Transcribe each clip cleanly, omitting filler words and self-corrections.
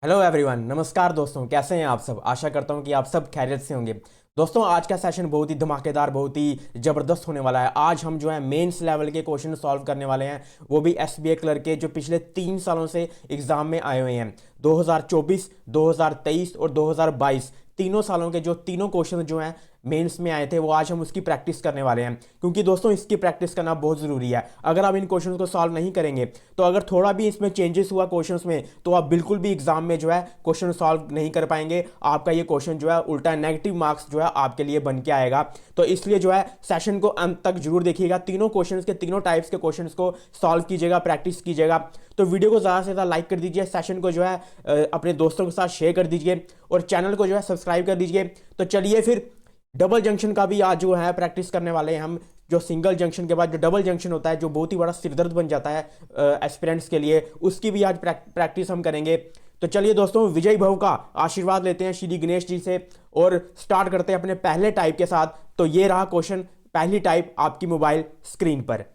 Hello everyone, नमस्कार दोस्तों। कैसे हैं आप सब? आशा करता हूं कि आप सब खैरियत से होंगे। दोस्तों, आज का सेशन बहुत ही धमाकेदार, बहुत ही ज़बरदस्त होने वाला है। आज हम जो है मेंस लेवल के क्वेश्चन सॉल्व करने वाले हैं, वो भी एसबीआई क्लर्क के, जो पिछले 3 सालों से एग्जाम में आए हुए हैं। 2024, 2023 और 2022 तीनों सालों के जो तीनों क्वेश्चन जो हैं मेंस में आए थे, वो आज हम उसकी प्रैक्टिस करने वाले हैं। क्योंकि दोस्तों, इसकी प्रैक्टिस करना बहुत ज़रूरी है। अगर आप इन क्वेश्चंस को सॉल्व नहीं करेंगे, तो अगर थोड़ा भी इसमें चेंजेस हुआ क्वेश्चंस में, तो आप बिल्कुल भी एग्जाम में जो है क्वेश्चन सॉल्व नहीं कर पाएंगे। आपका ये क्वेश्चन जो है उल्टा नेगेटिव मार्क्स जो है आपके लिए बन के आएगा। तो इसलिए जो है सेशन को अंत तक जरूर देखिएगा। तीनों क्वेश्चंस के, तीनों टाइप्स के क्वेश्चंस को सॉल्व कीजिएगा, प्रैक्टिस कीजिएगा। तो वीडियो को ज़्यादा से ज़्यादा लाइक कर दीजिए, सेशन को जो है अपने दोस्तों के साथ शेयर कर दीजिए और चैनल को जो है सब्सक्राइब कर दीजिए। तो चलिए फिर डबल जंक्शन का भी आज जो है प्रैक्टिस करने वाले हैं हम। जो सिंगल जंक्शन के बाद जो डबल जंक्शन होता है, जो बहुत ही बड़ा सिरदर्द बन जाता है एस्पिरेंट्स के लिए, उसकी भी आज प्रैक्टिस हम करेंगे। तो चलिए दोस्तों, विजय भव का आशीर्वाद लेते हैं श्री गणेश जी से और स्टार्ट करते हैं अपने पहले टाइप के साथ। तो ये रहा क्वेश्चन, पहली टाइप आपकी मोबाइल स्क्रीन पर।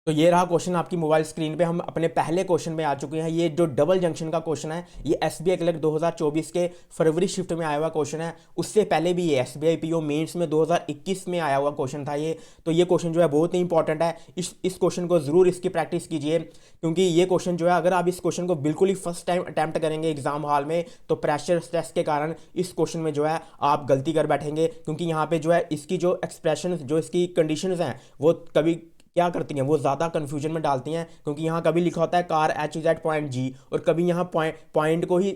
तो ये रहा क्वेश्चन आपकी मोबाइल स्क्रीन पे। हम अपने पहले क्वेश्चन में आ चुके हैं। ये जो डबल जंक्शन का क्वेश्चन है, ये एसबीआई क्लर्क 2024 के फरवरी शिफ्ट में आया हुआ क्वेश्चन है। उससे पहले भी ये एसबीआई पीओ मेंस में 2021 में आया हुआ क्वेश्चन था ये। तो ये क्वेश्चन जो है बहुत ही इंपॉर्टेंट है। इस क्वेश्चन को जरूर इसकी प्रैक्टिस कीजिए, क्योंकि ये क्वेश्चन जो है, अगर आप इस क्वेश्चन को बिल्कुल ही फर्स्ट टाइम अटैम्प्ट करेंगे एग्जाम हॉल में, तो प्रेशर स्ट्रेस के कारण इस क्वेश्चन में जो है आप गलती कर बैठेंगे। क्योंकि यहाँ पे जो है इसकी जो एक्सप्रेशन, जो इसकी कंडीशंस हैं, वो कभी क्या करती हैं, वो ज़्यादा कन्फ्यूजन में डालती हैं। क्योंकि यहाँ कभी लिखा होता है car H is at point G, और कभी यहाँ पॉइंट को ही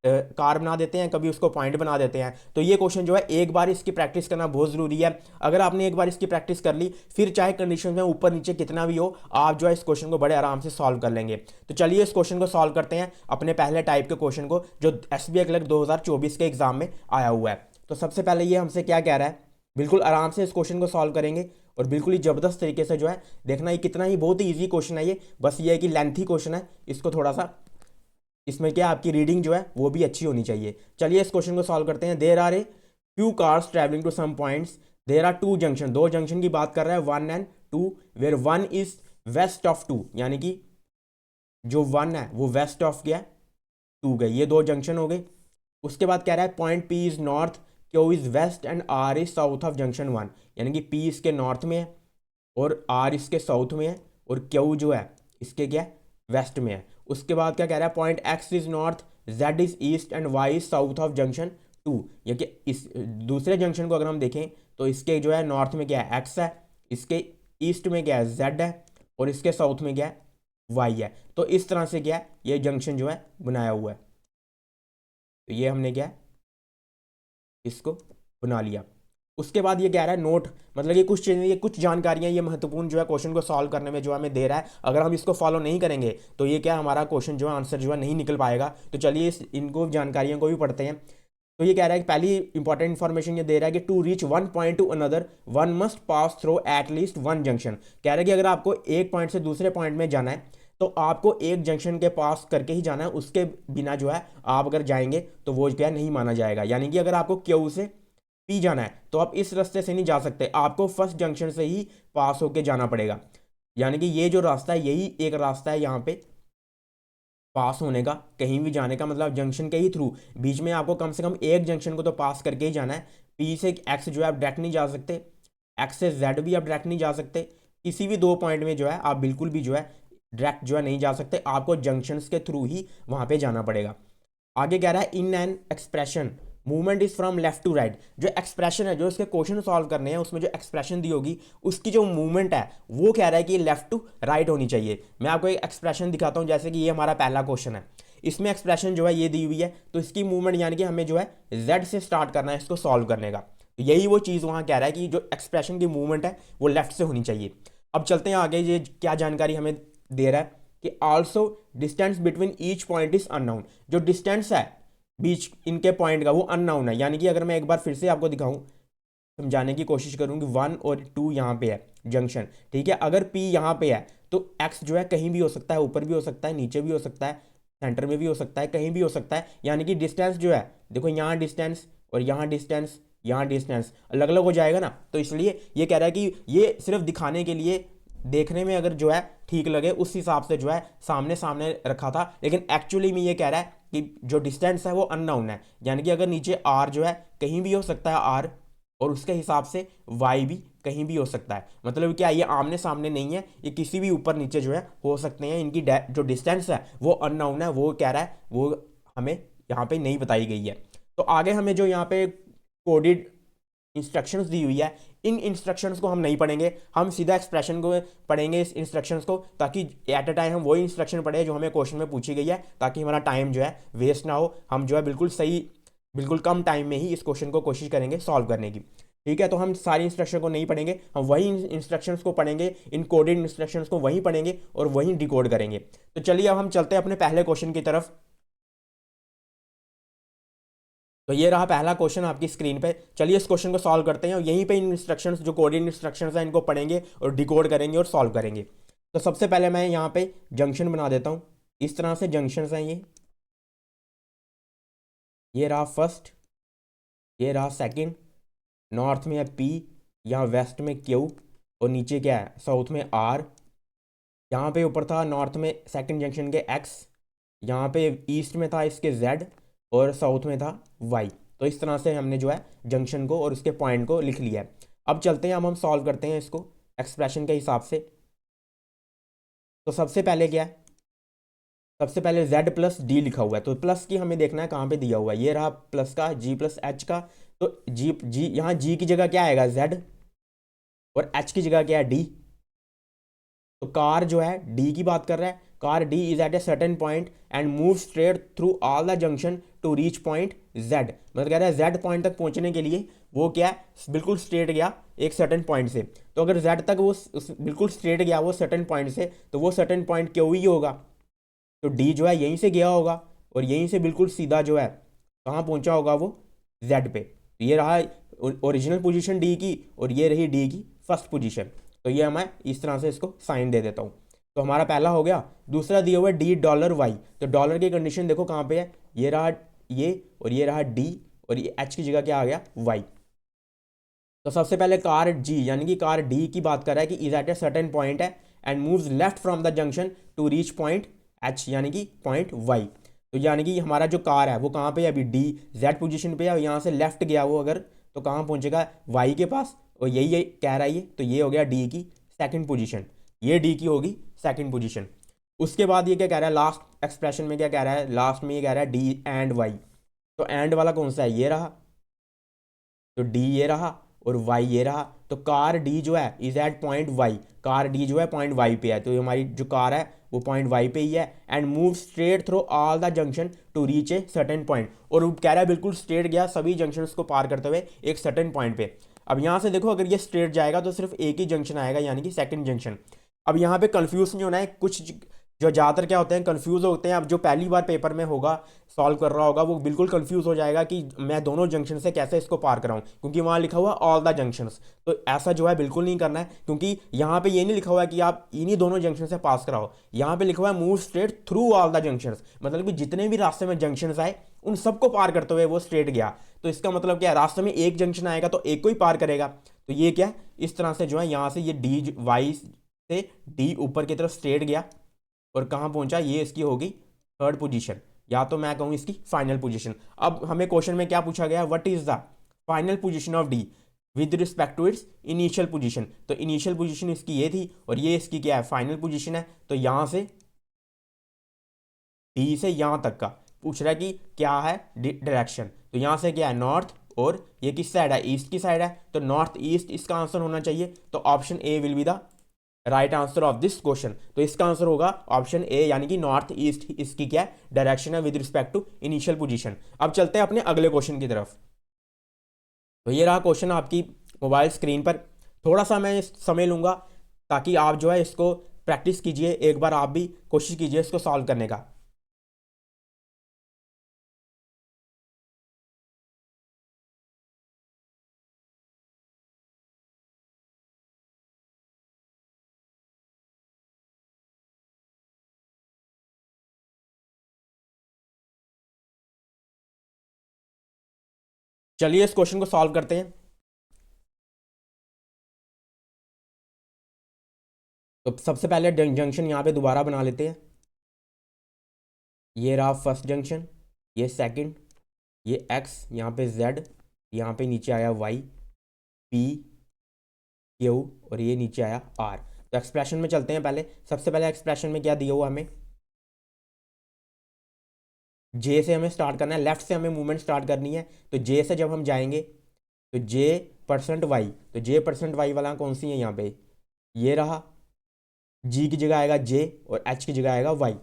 कार बना देते हैं, कभी उसको पॉइंट बना देते हैं। तो ये क्वेश्चन जो है, एक बार इसकी प्रैक्टिस करना बहुत ज़रूरी है। अगर आपने एक बार इसकी प्रैक्टिस कर ली, फिर चाहे कंडीशन में ऊपर नीचे कितना भी हो, आप जो है इस क्वेश्चन को बड़े आराम से सॉल्व कर लेंगे। तो चलिए इस क्वेश्चन को सॉल्व करते हैं, अपने पहले टाइप के क्वेश्चन को, जो एसबीआई क्लर्क 2024 के एग्जाम में आया हुआ है। तो सबसे पहले ये हमसे क्या कह रहा है, बिल्कुल आराम से इस क्वेश्चन को सॉल्व करेंगे और बिल्कुल ही जबरदस्त तरीके से जो है देखना। ये कितना ही बहुत ही इजी क्वेश्चन है ये, बस ये है कि लेंथी क्वेश्चन है, इसको थोड़ा सा, इसमें क्या आपकी रीडिंग जो है वो भी अच्छी होनी चाहिए। चलिए इस क्वेश्चन को सॉल्व करते हैं। There are a few cars travelling to some points, there are two junction, दो जंक्शन की बात कर रहा है, 1 and 2, where 1 is west of 2, यानी कि जो 1 है वो वेस्ट ऑफ गया, 2 गई, ये दो जंक्शन हो गए। उसके बाद कह रहा है point P is north, Q is west and R is south of junction 1, यानी कि पी इसके नॉर्थ में है और आर इसके साउथ में है, और क्यू जो है इसके क्या वेस्ट में है। उसके बाद क्या कह रहा है, point X is north, Z is east and Y is south of junction 2, या कि इस दूसरे जंक्शन को अगर हम देखें, तो इसके जो है नॉर्थ में क्या है, एक्स है, इसके ईस्ट में क्या है, जेड है, और इसके साउथ में क्या है, वाई है। तो इस तरह से क्या है, ये जंक्शन जो है बनाया हुआ है। तो ये हमने क्या है, इसको बना लिया। उसके बाद ये कह रहा है नोट, मतलब ये कुछ चीज़ें, ये कुछ जानकारियां, ये महत्वपूर्ण जो है क्वेश्चन को सॉल्व करने में जो हमें दे रहा है। अगर हम इसको फॉलो नहीं करेंगे, तो ये क्या, हमारा क्वेश्चन जो है, आंसर जो है नहीं निकल पाएगा। तो चलिए इनको जानकारियों को भी पढ़ते हैं। तो ये कह रहा है कि पहली इंपॉर्टेंट इंफॉर्मेशन ये दे रहा है कि to reach one point to another one must pass through at least one junction. कह रहा है कि अगर आपको एक पॉइंट से दूसरे पॉइंट में जाना है, तो आपको एक जंक्शन के पास करके ही जाना है। उसके बिना जो है आप अगर जाएंगे, तो वो क्या नहीं माना जाएगा। यानी कि अगर आपको क्यू से पी जाना है, तो आप इस रास्ते से नहीं जा सकते, आपको फर्स्ट जंक्शन से ही पास होके जाना पड़ेगा। यानी कि ये जो रास्ता है, यही एक रास्ता है यहाँ पे पास होने का, कहीं भी जाने का, मतलब जंक्शन के ही थ्रू। बीच में आपको कम से कम एक जंक्शन को तो पास करके ही जाना है। पी से एक्स जो है आप डायरेक्ट नहीं जा सकते, एक्स से जेड भी आप डायरेक्ट नहीं जा सकते। किसी भी दो पॉइंट में जो है आप बिल्कुल भी जो है डायरेक्ट जो है नहीं जा सकते, आपको जंक्शंस के थ्रू ही वहाँ पे जाना पड़ेगा। आगे कह रहा है in an expression movement is from left to right. जो एक्सप्रेशन है, जो इसके क्वेश्चन सॉल्व करने हैं, उसमें जो एक्सप्रेशन दी होगी, उसकी जो मूवमेंट है, वो कह रहा है कि लेफ्ट टू राइट होनी चाहिए। मैं आपको एक एक्सप्रेशन दिखाता हूं, जैसे कि ये हमारा पहला क्वेश्चन है, इसमें एक्सप्रेशन जो है ये दी हुई है, तो इसकी मूवमेंट यानी कि हमें जो है जेड से स्टार्ट करना है इसको सॉल्व करने का। तो यही वो चीज़ वहाँ कह रहा है कि जो एक्सप्रेशन की मूवमेंट है वो लेफ्ट से होनी चाहिए। अब चलते हैं आगे, ये क्या जानकारी हमें दे रहा है कि also distance between each point is unknown. जो डिस्टेंस है बीच इनके पॉइंट का, वो अननाउन है। यानी कि अगर मैं एक बार फिर से आपको दिखाऊं, समझाने की कोशिश करूंगी, 1 और 2 यहाँ पे है जंक्शन, ठीक है। अगर P यहाँ पे है, तो X जो है कहीं भी हो सकता है, ऊपर भी हो सकता है, नीचे भी हो सकता है, सेंटर में भी हो सकता है, कहीं भी हो सकता है। यानी कि डिस्टेंस जो है, देखो यहाँ डिस्टेंस और यहाँ डिस्टेंस, यहाँ डिस्टेंस अलग अलग हो जाएगा ना। तो इसलिए ये कह रहा है कि ये सिर्फ दिखाने के लिए, देखने में अगर जो है ठीक लगे उस हिसाब से जो है सामने सामने रखा था, लेकिन एक्चुअली में ये कह रहा है कि जो डिस्टेंस है वो अननोन है, यानी कि अगर नीचे आर जो है कहीं भी हो सकता है आर, और उसके हिसाब से वाई भी कहीं भी हो सकता है। मतलब क्या, ये आमने सामने नहीं है, ये किसी भी ऊपर नीचे जो है हो सकते हैं। इनकी जो डिस्टेंस है वो अननोन है, वो कह रहा है वो हमें यहाँ पे नहीं बताई गई है। तो आगे हमें जो यहाँ पे कोडेड इंस्ट्रक्शंस दी हुई है, इन इंस्ट्रक्शंस को हम नहीं पढ़ेंगे, हम सीधा एक्सप्रेशन को पढ़ेंगे इस इंस्ट्रक्शंस को, ताकि एट अ टाइम हम वही इंस्ट्रक्शन पढ़े जो हमें क्वेश्चन में पूछी गई है, ताकि हमारा टाइम जो है वेस्ट ना हो। हम जो है बिल्कुल सही, बिल्कुल कम टाइम में ही इस क्वेश्चन को कोशिश करेंगे सॉल्व करने की। ठीक है, तो हम सारी इंस्ट्रक्शन को नहीं पढ़ेंगे, हम वही इंस्ट्रक्शंस को पढ़ेंगे, इन कोडेड इंस्ट्रक्शंस को वहीं पढ़ेंगे और वहीं डिकोड करेंगे। तो चलिए अब हम चलते हैं अपने पहले क्वेश्चन की तरफ। तो ये रहा पहला क्वेश्चन आपकी स्क्रीन पे। चलिए इस क्वेश्चन को सॉल्व करते हैं और यहीं पे इन इंस्ट्रक्शंस जो कोडेड इंस्ट्रक्शंस हैं इनको पढ़ेंगे और डिकोड करेंगे और सॉल्व करेंगे। तो सबसे पहले मैं यहाँ पे जंक्शन बना देता हूँ। इस तरह से जंक्शंस हैं ये रहा फर्स्ट, ये रहा सेकंड, नॉर्थ में है पी, यहाँ वेस्ट में क्यू, और नीचे क्या है साउथ में आर। यहाँ पे ऊपर था नॉर्थ में सेकंड जंक्शन के एक्स, यहाँ पे ईस्ट में था इसके जेड, और साउथ में था वाई। तो इस तरह से हमने जो है जंक्शन को और उसके पॉइंट को लिख लिया है। अब चलते हैं, अब हम सॉल्व करते हैं इसको एक्सप्रेशन के हिसाब से। तो सबसे पहले क्या है, सबसे पहले z प्लस डी लिखा हुआ है, तो प्लस की हमें देखना है कहाँ पे दिया हुआ है। ये रहा प्लस का g प्लस एच का, तो जी यहाँ g की जगह क्या आएगा z, और h की जगह क्या है d। तो कार जो है डी की बात कर रहा है, car D is at a certain point and move straight through all the junction to reach point Z. मतलब कह रहा है जेड पॉइंट तक पहुंचने के लिए वो क्या है, बिल्कुल स्ट्रेट गया एक सर्टेन पॉइंट से। तो अगर जेड तक वो बिल्कुल स्ट्रेट गया वो सर्टेन पॉइंट से, तो वो सर्टेन पॉइंट क्यों ही होगा, तो डी जो है यहीं से गया होगा और यहीं से बिल्कुल सीधा जो है कहाँ पहुंचा होगा वो जेड पे। तो ये रहा ओरिजिनल पोजीशन डी की और ये रही डी की फर्स्ट पोजीशन। तो ये मैं इस तरह से इसको साइन दे देता हूँ। तो हमारा पहला हो गया। दूसरा दिया हुआ है डी डॉलर वाई, तो डॉलर की कंडीशन देखो कहाँ पे है, ये रहा ये और ये रहा डी, और ये एच की जगह क्या आ गया वाई। तो सबसे पहले कार जी यानी कि कार डी की बात कर रहा है कि is at a certain point है and moves left from the junction to reach point H यानी कि पॉइंट वाई। तो यानी कि हमारा जो कार है वो कहाँ पे है, अभी डी जेड पोजीशन पे है, और यहाँ से लेफ्ट गया वो अगर, तो कहाँ पहुंचेगा वाई के पास, और यही कह रहा है ये। तो ये हो गया डी की सेकंड पोजीशन, ये डी की होगी सेकंड पोजीशन। उसके बाद ये क्या कह रहा है, लास्ट एक्सप्रेशन में क्या कह रहा है, लास्ट में ये कह रहा है डी एंड वाई। तो एंड वाला कौन सा है, ये रहा, तो डी ये रहा और वाई ये रहा। तो कार डी जो है is at point Y, car D जो है पॉइंट वाई पे है, तो हमारी जो कार है वो पॉइंट वाई पे ही है। And move straight through all the junction to reach a certain point, और कह रहा है बिल्कुल स्ट्रेट गया सभी जंक्शन को पार करते हुए एक सर्टेन पॉइंट पे। अब यहाँ से देखो अगर ये स्ट्रेट जाएगा तो सिर्फ एक ही जंक्शन आएगा यानी कि सेकंड जंक्शन। अब यहाँ पे कंफ्यूज नहीं होना है, कुछ जो ज़्यादातर क्या होते हैं कंफ्यूज होते हैं। अब जो पहली बार पेपर में होगा सॉल्व कर रहा होगा वो बिल्कुल कंफ्यूज हो जाएगा कि मैं दोनों जंक्शन से कैसे इसको पार कराऊं, क्योंकि वहाँ लिखा हुआ ऑल द जंक्शंस। तो ऐसा जो है बिल्कुल नहीं करना है, क्योंकि यहाँ पे ये नहीं लिखा हुआ है कि आप इन्हीं दोनों जंक्शन से पास कराओ। यहाँ पे लिखा हुआ है move straight through all the junctions, मतलब कि जितने भी रास्ते में जंक्शंस आए उन सबको पार करते हुए वो स्ट्रेट गया। तो इसका मतलब क्या है, रास्ते में एक जंक्शन आएगा तो एक को ही पार करेगा। तो ये क्या इस तरह से जो है यहाँ से ये डी वाई से डी ऊपर की तरफ स्ट्रेट गया और कहाँ पहुंचा, ये इसकी होगी थर्ड पोजीशन, या तो मैं कहूँ इसकी फाइनल पोजीशन। अब हमें क्वेश्चन में क्या पूछा गया, what is the final position of D with respect to its initial position. तो इनिशियल पोजीशन इसकी ये थी और ये इसकी क्या है फाइनल पोजीशन है। तो यहाँ से डी से यहाँ तक का पूछ रहा है कि क्या है डायरेक्शन। तो यहाँ से क्या है नॉर्थ, और ये किस साइड है, ईस्ट की साइड है, तो नॉर्थ ईस्ट इसका आंसर होना चाहिए। तो option A will be the right answer of this question. तो इसका आंसर होगा ऑप्शन ए यानी कि नॉर्थ ईस्ट इसकी क्या डायरेक्शन है with respect to initial position. अब चलते हैं अपने अगले क्वेश्चन की तरफ। तो ये रहा क्वेश्चन आपकी मोबाइल स्क्रीन पर। थोड़ा सा मैं समय लूंगा ताकि आप जो है इसको प्रैक्टिस कीजिए, एक बार आप भी कोशिश कीजिए इसको सॉल्व करने का। चलिए इस क्वेश्चन को सॉल्व करते हैं। तो सबसे पहले जंक्शन यहाँ पे दोबारा बना लेते हैं। ये रहा फर्स्ट जंक्शन, ये सेकंड, ये एक्स, यहाँ पे जेड, यहाँ पे नीचे आया वाई, पी, क्यू, और ये नीचे आया आर। तो एक्सप्रेशन में चलते हैं। पहले सबसे पहले एक्सप्रेशन में क्या दिया हुआ हमें, जे से हमें स्टार्ट करना है, लेफ्ट से हमें मूवमेंट स्टार्ट करनी है। तो जे से जब हम जाएंगे तो जे परसेंट वाई, तो जे परसेंट वाई वाला कौन सी है यहाँ पे, ये रहा। जी की जगह आएगा जे और एच की जगह आएगा वाई।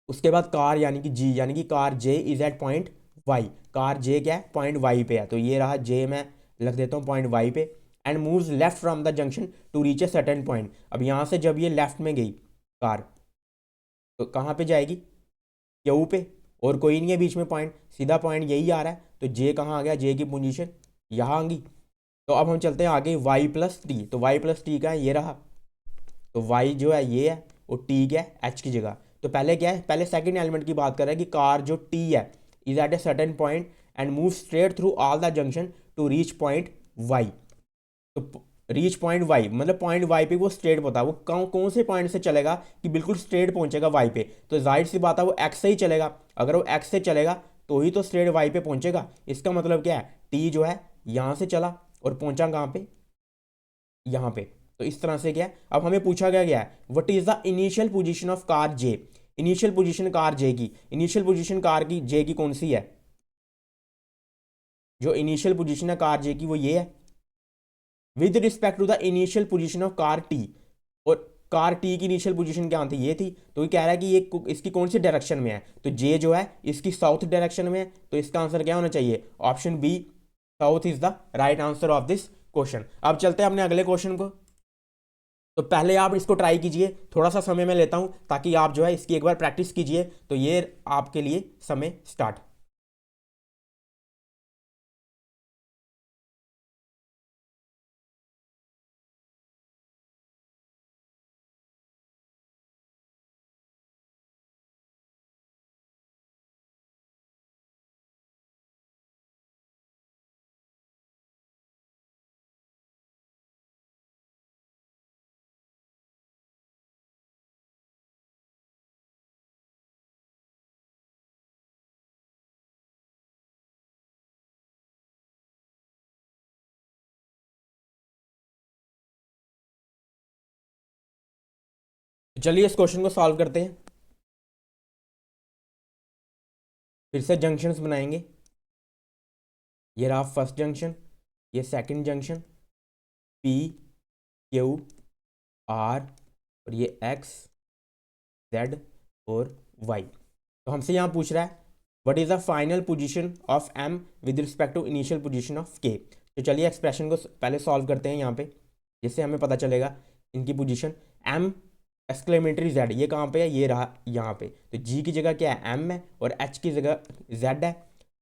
उसके बाद कार यानी कि जी, यानी कि car J is at point Y. Car J क्या है, पॉइंट वाई पे है, तो ये रहा जे, मैं लिख देता हूँ पॉइंट वाई पे। And moves left from the junction to reach a certain point. अब यहाँ से जब ये लेफ्ट में गई कार, तो कहाँ पे जाएगी, क्यू पे, और कोई नहीं है बीच में पॉइंट, सीधा पॉइंट यही आ रहा है। तो जे कहाँ आ गया, जे की पोजीशन यहाँ आ गई। तो अब हम चलते हैं आगे, वाई प्लस टी। तो वाई प्लस टी का है, ये रहा। तो वाई जो है ये है, और टी क्या है, एच की जगह। तो पहले क्या है, पहले सेकंड एलिमेंट की बात कर रहे हैं कि कार जो टी है is at a certain point and move straight through all the junction to reach point Y. तो रीच पॉइंट वाई मतलब पॉइंट वाई पे वो स्ट्रेट पता, वो कौन से पॉइंट से चलेगा कि बिल्कुल स्ट्रेट पहुंचेगा वाई पे। तो जाहिर सी बात है वो एक्स से ही चलेगा। अगर वो एक्स से चलेगा तो ही तो स्ट्रेट वाई पे पहुंचेगा। इसका मतलब क्या है, टी जो है यहाँ से चला और पहुंचा कहाँ पे, यहाँ पे। तो इस तरह से क्या है, अब हमें पूछा गया है what is the initial position of car J. Initial position car J की, इनिशियल पोजीशन कार की जे की कौन सी है, जो इनिशियल पोजीशन है कार जे की वो ये है, with respect to the initial position of car T. और कार टी की इनिशियल पोजीशन क्या थी, ये थी। तो ये कह रहा है कि ये इसकी कौन सी डायरेक्शन में है, तो जे जो है इसकी साउथ डायरेक्शन में है। तो इसका आंसर क्या होना चाहिए, option B, south is the right answer of this question. अब चलते हैं अपने अगले क्वेश्चन को। तो पहले आप इसको ट्राई कीजिए, थोड़ा सा समय मैं लेता हूं ताकि आप जो है इसकी एक बार प्रैक्टिस कीजिए। तो ये आपके लिए समय स्टार्ट। चलिए इस क्वेश्चन को सॉल्व करते हैं। फिर से जंक्शंस बनाएंगे। ये रहा फर्स्ट जंक्शन, ये second junction, P, Q, R, और ये एक्स, जेड और वाई। तो हमसे यहाँ पूछ रहा है what is the final position of M with respect to initial position of K. तो चलिए एक्सप्रेशन को पहले सॉल्व करते हैं यहाँ पे, जिससे हमें पता चलेगा इनकी पोजीशन। एम एक्सक्लेमेटरी जेड, ये कहाँ पे है, ये रहा यहाँ पे। तो जी की जगह क्या है, एम है, और एच की जगह जेड है।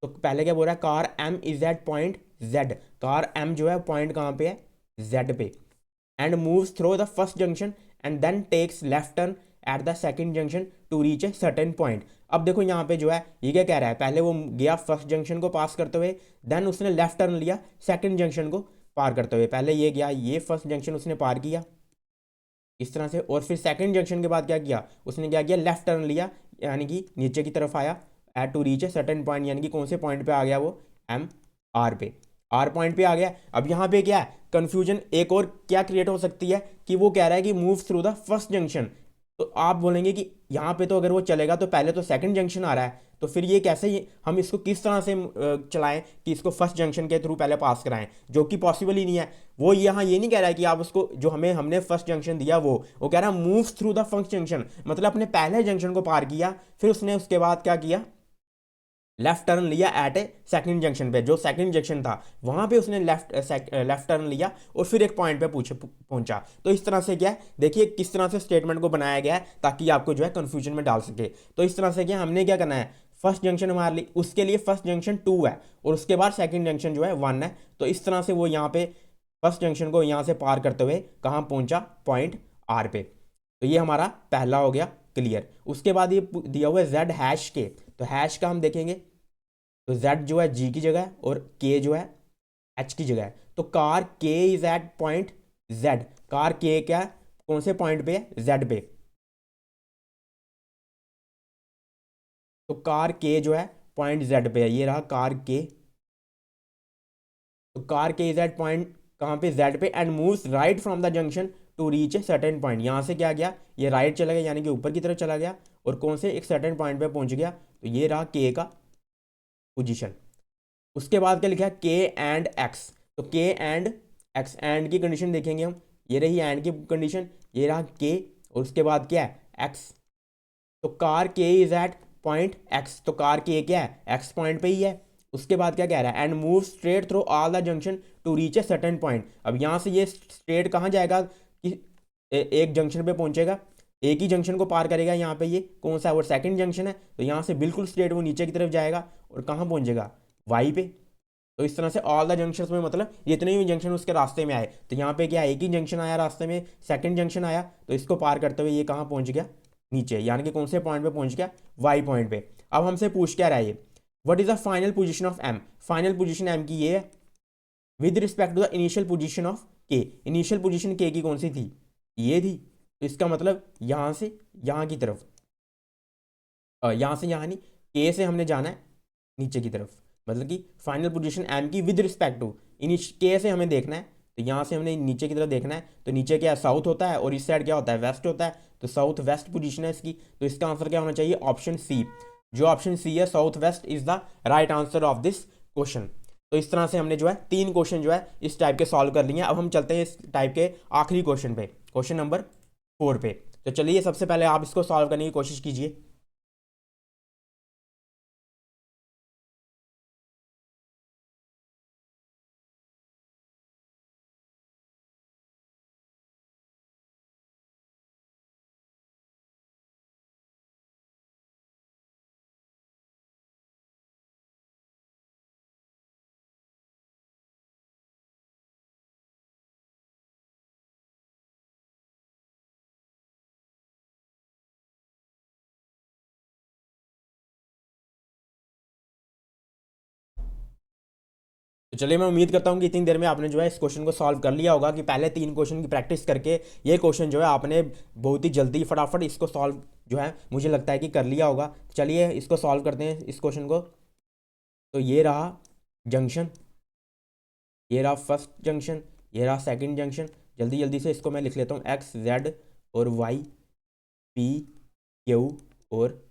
तो पहले क्या बोल रहा है, car M is at point Z. Car M जो है पॉइंट कहाँ पे है, जेड पे। And moves through the first junction and then takes left turn at the second junction to reach a certain point. अब देखो यहाँ पे जो है ये क्या कह रहा है, पहले वो गया फर्स्ट जंक्शन को पास करते हुए, देन उसने लेफ्ट टर्न लिया सेकंड जंक्शन को पार करते हुए। पहले ये गया, ये फर्स्ट जंक्शन उसने पार किया इस तरह से, और फिर सेकंड जंक्शन के बाद क्या किया, उसने क्या किया, लेफ्ट टर्न लिया, यानी कि नीचे की तरफ आया at to reach a certain point, यानी कि कौन से पॉइंट पे आ गया वो, एम आर पे, आर पॉइंट पे आ गया। अब यहाँ पे क्या है, कंफ्यूजन एक और क्या क्रिएट हो सकती है कि वो कह रहा है कि move through the first junction. तो आप बोलेंगे कि यहाँ पे तो अगर वो चलेगा तो पहले तो सेकंड जंक्शन आ रहा है, तो फिर ये कैसे, हम इसको किस तरह से चलाएं कि इसको फर्स्ट जंक्शन के थ्रू पहले पास कराएं, जो कि पॉसिबल ही नहीं है। वो यहाँ ये नहीं कह रहा है कि आप उसको, जो हमने फर्स्ट जंक्शन दिया वो कह रहा है move through the first junction, मतलब अपने पहले जंक्शन को पार किया, फिर उसने उसके बाद क्या किया, लेफ्ट टर्न लिया एट ए सेकंड जंक्शन पे, जो सेकंड जंक्शन था वहां पे उसने लेफ्ट टर्न लिया और फिर एक पॉइंट पे पहुंचा। तो इस तरह से क्या है, देखिए किस तरह से स्टेटमेंट को बनाया गया है ताकि आपको जो है कंफ्यूजन में डाल सके। तो इस तरह से क्या हमने क्या करना है, फर्स्ट जंक्शन हमारे लिए, उसके लिए फर्स्ट जंक्शन 2 है और उसके बाद सेकंड जंक्शन जो है 1 है। तो इस तरह से वो यहाँ पे फर्स्ट जंक्शन को यहाँ से पार करते हुए कहाँ पहुंचा, पॉइंट आर पे। तो ये हमारा पहला हो गया क्लियर। उसके बाद ये दिया हुआ है जेड हैश के, तो हैश का हम देखेंगे। तो जेड जो है जी की जगह है और के जो है एच की जगह है। तो car K is at point Z, car K क्या है, कौन से पॉइंट पे है, जेड पे। तो कार के जो है पॉइंट जेड पे है, ये रहा कार के। तो car K is at point कहाँ पे, जेड पे, and moves right from the junction to reach a certain point. यहाँ से क्या गया, ये राइट चला गया यानी कि ऊपर की तरफ चला गया, और कौन से एक सर्टेन पॉइंट पे पहुंच गया। तो ये रहा के का पोजीशन। उसके बाद क्या लिखा है, के एंड एक्स। तो के एंड एक्स, एंड की कंडीशन देखेंगे हम, ये रही एंड की कंडीशन, ये रहा के, और उसके बाद क्या है, एक्स। तो car K is at point x, तो कार के क्या है, एक्स पॉइंट पे ही है। उसके बाद क्या कह रहा है, and move straight through all the junction to reach a certain point. अब यहाँ से ये स्ट्रेट कहाँ जाएगा कि एक जंक्शन पे पहुंचेगा, एक ही जंक्शन को पार करेगा, यहाँ पे ये कौन सा है, वो सेकंड जंक्शन है। तो यहाँ से बिल्कुल स्ट्रेट वो नीचे की तरफ जाएगा और कहाँ पहुंचेगा, वाई पे। तो इस तरह से ऑल द जंक्शंस में मतलब जितने भी जंक्शन उसके रास्ते में आए, तो यहाँ पे क्या एक ही जंक्शन आया रास्ते में, सेकंड जंक्शन आया, तो इसको पार करते हुए ये कहाँ पहुंच गया, नीचे, यानी कि कौन से पॉइंट पे पहुंच गया, वाई पॉइंट पे। अब हमसे पूछ क्या रहा है ये, what is the final position of M. Final position M की ये है with respect to the initial position of K. Initial position K की कौन सी थी, ये थी। तो इसका मतलब यहाँ से यहाँ की तरफ, यहाँ से यहाँ नहीं, के से हमने जाना है नीचे की तरफ, मतलब कि फाइनल पोजीशन एम की विद रिस्पेक्ट टू के से हमें देखना है। तो यहाँ से हमने नीचे की तरफ देखना है, तो नीचे क्या है, साउथ होता है, और इस साइड क्या होता है, वेस्ट होता है। तो साउथ वेस्ट पोजीशन है इसकी। तो इसका आंसर क्या होना चाहिए, ऑप्शन सी। जो ऑप्शन सी है, south west, is the right answer of this question. तो इस तरह से हमने जो है 3 क्वेश्चन जो है इस टाइप के सॉल्व कर लिए। अब हम चलते हैं इस टाइप के आखिरी क्वेश्चन पे, क्वेश्चन नंबर 4 पे। तो चलिए सबसे पहले आप इसको सॉल्व करने की कोशिश कीजिए। तो चलिए, मैं उम्मीद करता हूँ कि इतनी देर में आपने जो है इस क्वेश्चन को सॉल्व कर लिया होगा, कि पहले 3 क्वेश्चन की प्रैक्टिस करके ये क्वेश्चन जो है आपने बहुत ही जल्दी फटाफट इसको सॉल्व जो है मुझे लगता है कि कर लिया होगा। चलिए इसको सॉल्व करते हैं इस क्वेश्चन को। तो ये रहा जंक्शन, ये रहा फर्स्ट जंक्शन, ये रहा सेकंड जंक्शन। जल्दी जल्दी से इसको मैं लिख लेता हूँ, एक्स जेड और वाई, पी क्यू और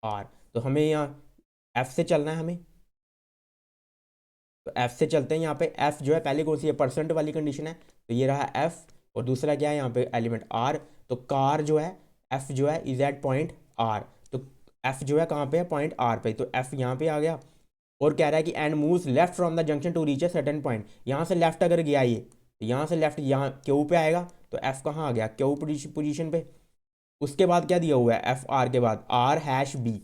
आर। तो हमें यहाँ एफ से चलना है हमें, तो एफ से चलते हैं। यहाँ पे एफ जो है पहले कौन सी है, परसेंट वाली कंडीशन है, तो ये रहा एफ, और दूसरा क्या है यहाँ पे एलिमेंट आर। तो कार जो है एफ जो है इज एट पॉइंट आर। तो एफ जो है कहाँ पे है, पॉइंट आर पे, तो एफ यहाँ पे आ गया। और कह रहा है कि and moves left from the junction to reach a certain point. यहाँ से लेफ्ट अगर गया ये, तो यहाँ से लेफ्ट यहाँ क्यू पे आएगा, तो एफ कहाँ आ गया, क्यू पोजीशन पे। उसके बाद क्या दिया हुआ है, एफ आर के बाद आर हैश बी।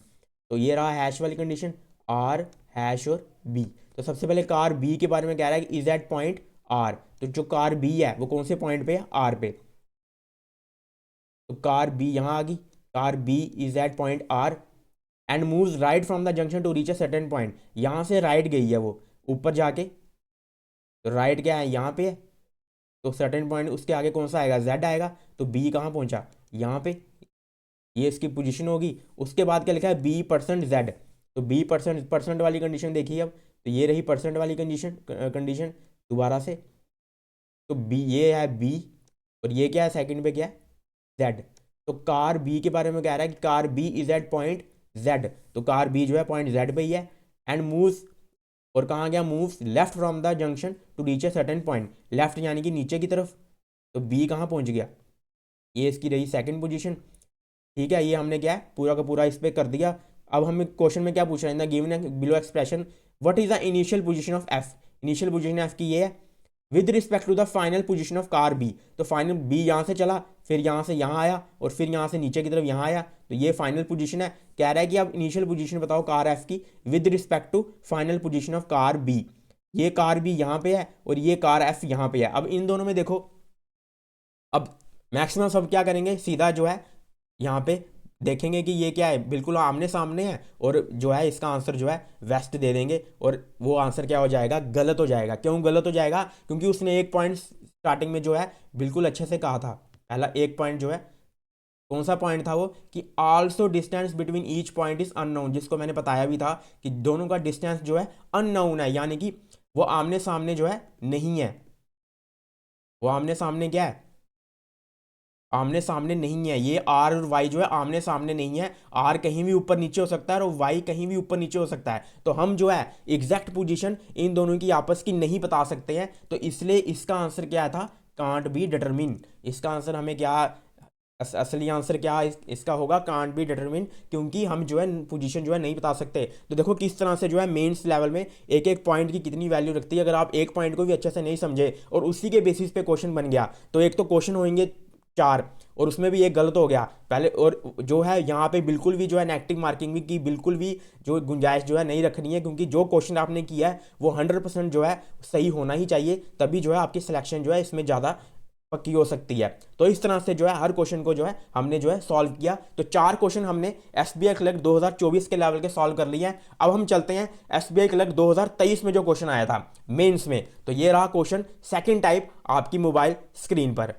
तो ये रहा हैश वाली कंडीशन, आर हैश और बी। तो सबसे पहले कार बी के बारे में कह रहा है कि इज एट पॉइंट आर। तो जो कार बी है वो कौन से पॉइंट पे है, आर पे। तो कार बी यहाँ आ गई, car B is at point R and moves right from the junction to reach a certain point. यहाँ से राइट गई है वो ऊपर जाके, तो राइट क्या है, यहाँ पे है। तो सर्टेन पॉइंट उसके आगे कौन सा आएगा, जेड आएगा। तो बी कहाँ पहुंचा, यहाँ पे, ये इसकी पोजीशन होगी। उसके बाद क्या लिखा है, बी परसेंट जेड। तो बी परसेंट, परसेंट वाली कंडीशन देखिए अब, तो ये रही परसेंट वाली कंडीशन, कंडीशन दोबारा से। तो बी ये है बी, और ये क्या है सेकंड पे क्या है, जेड। तो कार बी के बारे में कह रहा है कि car B is at point Z. तो कार बी जो है पॉइंट जेड पे ही है। एंड मूव्स, और कहाँ गया, moves left from the junction to reach a certain point. Left यानी कि नीचे की तरफ। तो बी कहाँ पहुंच गया, ये इसकी रही सेकंड पोजीशन। ठीक है, ये हमने क्या है पूरा का पूरा इस पर कर दिया। अब हमें क्वेश्चन में क्या पूछ रहा है, given below expression what is the initial position of F. Initial position F की ये है with respect to the final position of car B. तो फाइनल बी यहाँ से चला, फिर यहाँ से यहाँ आया, और फिर यहाँ से नीचे की तरफ यहाँ आया। तो ये फाइनल पोजीशन है। कह रहा है कि अब इनिशियल पोजीशन बताओ कार एफ की with respect to final position of car B. ये कार बी यहाँ पे है और ये कार एफ यहाँ पे है। अब इन दोनों में देखो, अब मैक्सिमम सब क्या करेंगे, सीधा जो है यहाँ पे देखेंगे कि ये क्या है, बिल्कुल आमने सामने है, और जो है इसका आंसर जो है वेस्ट दे देंगे, और वो आंसर क्या हो जाएगा, गलत हो जाएगा। क्यों गलत हो जाएगा, क्योंकि उसने एक पॉइंट स्टार्टिंग में जो है बिल्कुल अच्छे से कहा था, पहला एक पॉइंट जो है, कौन सा पॉइंट था वो, कि also distance between each point is unknown, जिसको मैंने बताया भी था कि दोनों का डिस्टेंस जो है अननोन है, यानी कि वो आमने सामने जो है नहीं है, वो आमने सामने क्या है, आमने सामने नहीं है। ये आर और वाई जो है आमने सामने नहीं है, आर कहीं भी ऊपर नीचे हो सकता है और वाई कहीं भी ऊपर नीचे हो सकता है, तो हम जो है एग्जैक्ट पोजीशन इन दोनों की आपस की नहीं बता सकते हैं, तो इसलिए इसका आंसर क्या था, कांट बी डिटरमिन। इसका आंसर हमें क्या, असली आंसर क्या इसका होगा, कांट बी डिटरमिन, क्योंकि हम जो है पोजीशन जो है नहीं बता सकते। तो देखो किस तरह से जो है मेंस लेवल में एक एक पॉइंट की कितनी वैल्यू रखती है, अगर आप एक पॉइंट को भी अच्छे से नहीं समझे और उसी के बेसिस पे क्वेश्चन बन गया, तो एक तो क्वेश्चन होंगे चार और उसमें भी एक गलत हो गया पहले, और जो है यहाँ पे बिल्कुल भी जो है नेगेटिव मार्किंग भी की बिल्कुल भी जो गुंजाइश जो है नहीं रखनी है, क्योंकि जो क्वेश्चन आपने किया है वो 100% जो है सही होना ही चाहिए, तभी जो है आपकी सिलेक्शन जो है इसमें ज़्यादा पक्की हो सकती है। तो इस तरह से जो है हर क्वेश्चन को जो है हमने जो है सॉल्व किया। तो चार क्वेश्चन हमने एसबीआई क्लर्क 2024 के लेवल के सॉल्व कर लिए हैं। अब हम चलते हैं एसबीआई क्लर्क 2023 में जो क्वेश्चन आया था मेंस में। तो ये रहा क्वेश्चन सेकंड टाइप आपकी मोबाइल स्क्रीन पर।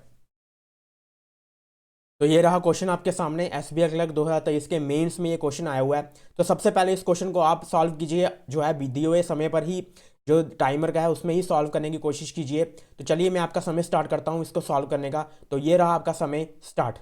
तो ये रहा क्वेश्चन आपके सामने, एसबीआई क्लर्क 2023 के मेंस में ये क्वेश्चन आया हुआ है। तो सबसे पहले इस क्वेश्चन को आप सॉल्व कीजिए, जो है दिए हुए समय पर ही, जो टाइमर का है उसमें ही सॉल्व करने की कोशिश कीजिए। तो चलिए मैं आपका समय स्टार्ट करता हूँ इसको सॉल्व करने का। तो ये रहा आपका समय स्टार्ट।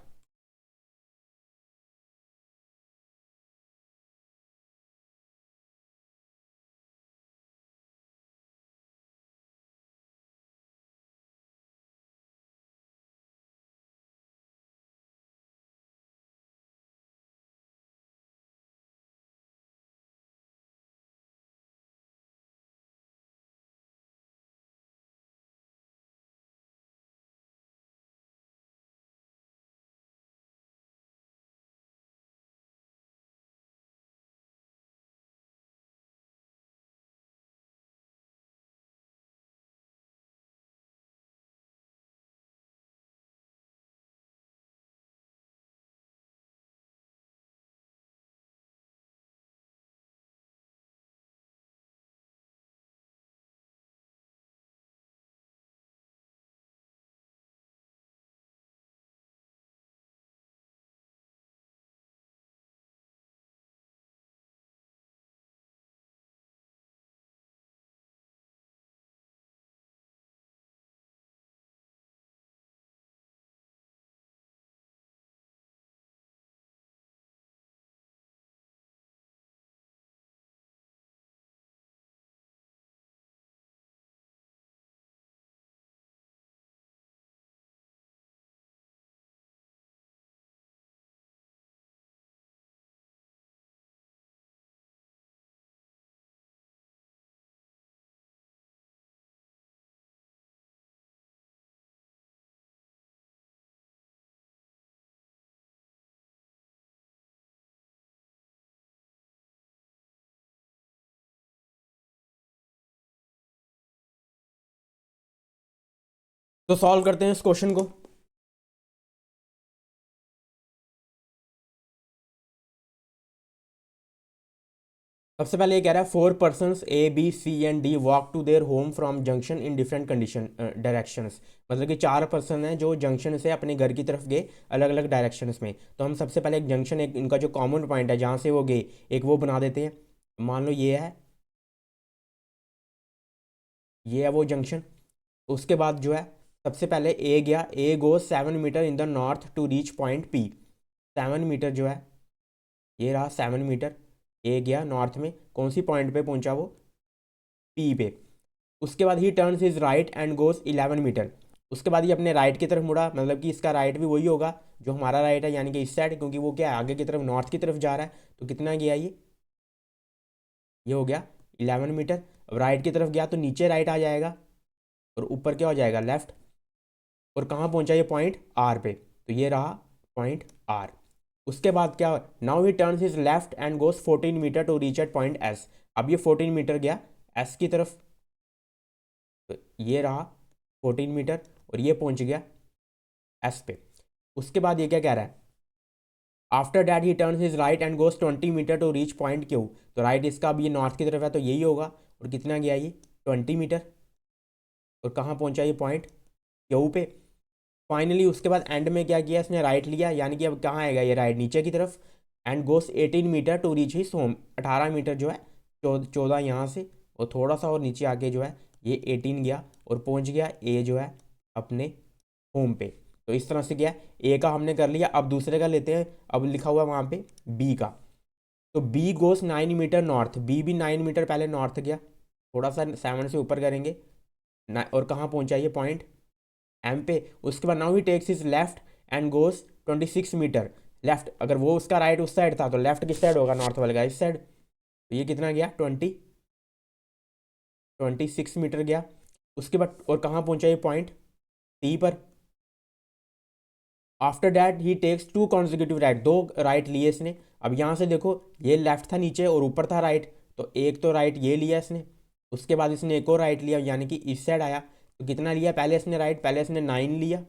तो सॉल्व करते हैं इस क्वेश्चन को। सबसे पहले ये कह रहा है 4 persons A B C and D walk to their home from junction in different condition directions. मतलब कि चार पर्सन हैं जो जंक्शन से अपने घर की तरफ गए अलग अलग डायरेक्शंस में। तो हम सबसे पहले एक जंक्शन, एक इनका जो कॉमन पॉइंट है जहाँ से वो गए, एक वो बना देते हैं। मान लो ये है वो जंक्शन। उसके बाद जो है सबसे पहले ए गया, A go 7 meter in the north to reach point P. 7 meter जो है, ये रहा 7 मीटर। ए गया नॉर्थ में, कौन सी पॉइंट पे पहुंचा वो, पी पे। उसके बाद ही turns his right and goes 11 meter. उसके बाद ये अपने राइट की तरफ मुड़ा, मतलब कि इसका राइट भी वही होगा जो हमारा राइट है, यानी कि इस साइड, क्योंकि वो क्या है आगे की तरफ नॉर्थ की तरफ जा रहा है। तो कितना गया ये हो गया 11 मीटर। अब राइट की तरफ गया तो नीचे राइट आ जाएगा और ऊपर क्या हो जाएगा, लेफ्ट। और कहाँ पहुंचा ये, पॉइंट आर पे। तो ये रहा पॉइंट आर। उसके बाद क्या, now he turns his left and goes 14 meter to reach at point S. अब ये 14 मीटर गया एस की तरफ। तो ये रहा 14 मीटर और ये पहुंच गया एस पे। उसके बाद ये क्या कह रहा है, after that he turns his right and goes 20 meter to reach point Q. तो राइट इसका अब ये नॉर्थ की तरफ है तो यही होगा। और कितना गया ये 20 मीटर। और कहाँ पहुंचा ये, पॉइंट क्यू पे। फाइनली उसके बाद एंड में क्या किया इसने, राइट लिया, यानी कि अब कहाँ आएगा ये, राइट नीचे की तरफ। And goes 18 meter to reach his home, 18 meter जो है, 14 यहाँ से, और थोड़ा सा और नीचे आके जो है ये 18 गया और पहुँच गया ए जो है अपने होम पे। तो इस तरह से क्या, ए का हमने कर लिया। अब दूसरे का लेते हैं, अब लिखा हुआ है वहाँ पे बी का। तो बी गोस 9 मीटर नॉर्थ, बी भी 9 मीटर पहले नॉर्थ गया, थोड़ा सा 7 से ऊपर करेंगे और कहाँ पहुँचा ये पॉइंट एम पे। उसके बाद now he takes is left and goes 26 meter left. अगर वो उसका राइट उस साइड था तो लेफ्ट किस साइड होगा, नॉर्थ वाले का इस साइड। तो ये कितना गया 26 मीटर गया। उसके बाद और कहाँ पहुंचा ये पॉइंट, टी पर। After that he takes 2 consecutive right, 2 right लिए इसने। अब यहाँ से देखो ये लेफ्ट था नीचे और ऊपर था राइट, तो एक तो राइट ये लिया इसने, उसके बाद इसने एक और राइट लिया यानी कि इस साइड आया। तो कितना लिया पहले इसने राइट, पहले इसने 9 लिया,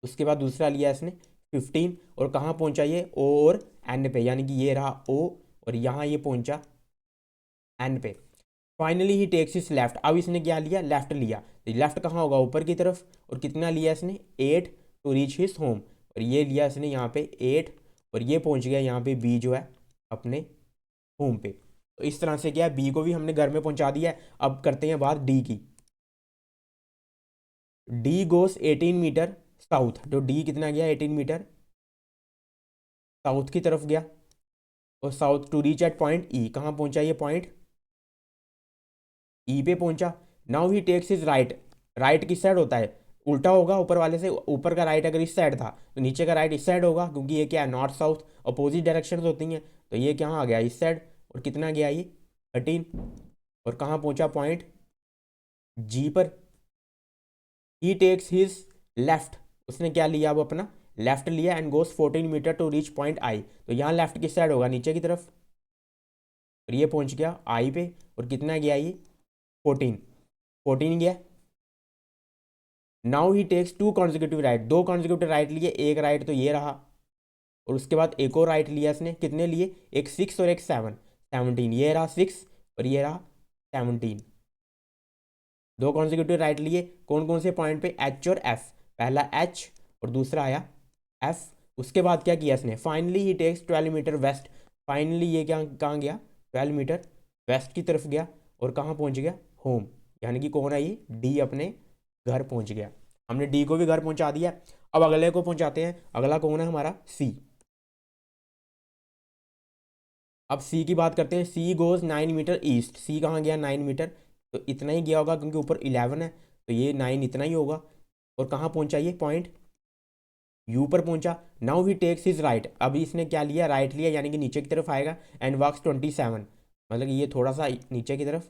उसके बाद दूसरा लिया इसने 15, और कहाँ पहुंचा ये ओ और एन पे, यानी कि ये रहा ओ और यहाँ ये पहुंचा एन पे। फाइनली ही टेक्स इस लेफ्ट, अब इसने क्या लिया, लेफ्ट लिया। तो लेफ्ट कहाँ होगा, ऊपर की तरफ, और कितना लिया इसने 8 टू रीच हिज होम, और ये लिया इसने यहाँ पे 8, और ये पहुंच गया यहाँ पे बी जो है अपने होम पे। तो इस तरह से क्या है, बी को भी हमने घर में पहुंचा दिया है। अब करते हैं बात डी की। डी गोस 18 मीटर साउथ, तो डी कितना गया 18 मीटर साउथ की तरफ गया, और south to reach at point E, कहाँ पहुंचा ये पॉइंट ई पे पहुंचा। Now he takes his right, right किस साइड होता है, उल्टा होगा ऊपर वाले से, ऊपर का राइट अगर इस साइड था तो नीचे का राइट इस साइड होगा, क्योंकि ये क्या है नॉर्थ साउथ अपोजिट डायरेक्शन होती हैं। तो ये कहाँ आ गया इस साइड, और कितना गया ये 13, और कहाँ पहुंचा पॉइंट जी पर। ही टेक्स हिज लेफ्ट, उसने क्या लिया अब अपना लेफ्ट लिया, and goes 14 meter to reach point I. तो यहाँ लेफ्ट किस साइड होगा, नीचे की तरफ, और ये पहुंच गया आई पे, और कितना गया ये 14 गया। Now he takes 2 consecutive right, 2 consecutive right लिए, एक राइट तो ये रहा, और उसके बाद एक और राइट लिया इसने, कितने लिए, एक 6 और एक 7, 17, ये रहा 6 और ये रहा 17। 2 कॉन्जिक्यूटिव राइट लिए, कौन कौन से पॉइंट पे, एच और एफ, पहला एच और दूसरा आया एफ। उसके बाद क्या किया इसने, finally he takes 12 meter west, finally ये क्या कहाँ गया 12 मीटर वेस्ट की तरफ गया, और कहाँ पहुँच गया होम, यानी कि कौन है ये डी अपने घर पहुँच गया। हमने डी को भी घर पहुँचा दिया। अब अगले को पहुँचाते हैं, अगला कौन है हमारा सी। अब सी की बात करते हैं, सी गोज 9 मीटर ईस्ट, सी कहाँ गया 9 मीटर, तो इतना ही गया होगा क्योंकि ऊपर 11 है, तो ये 9 इतना ही होगा, और कहाँ पहुँचा ये पॉइंट यू पर पहुंचा। Now he takes his right, अभी इसने क्या लिया राइट लिया, यानी कि नीचे की तरफ आएगा, एंड वॉक्स 27, मतलब कि ये थोड़ा सा नीचे की तरफ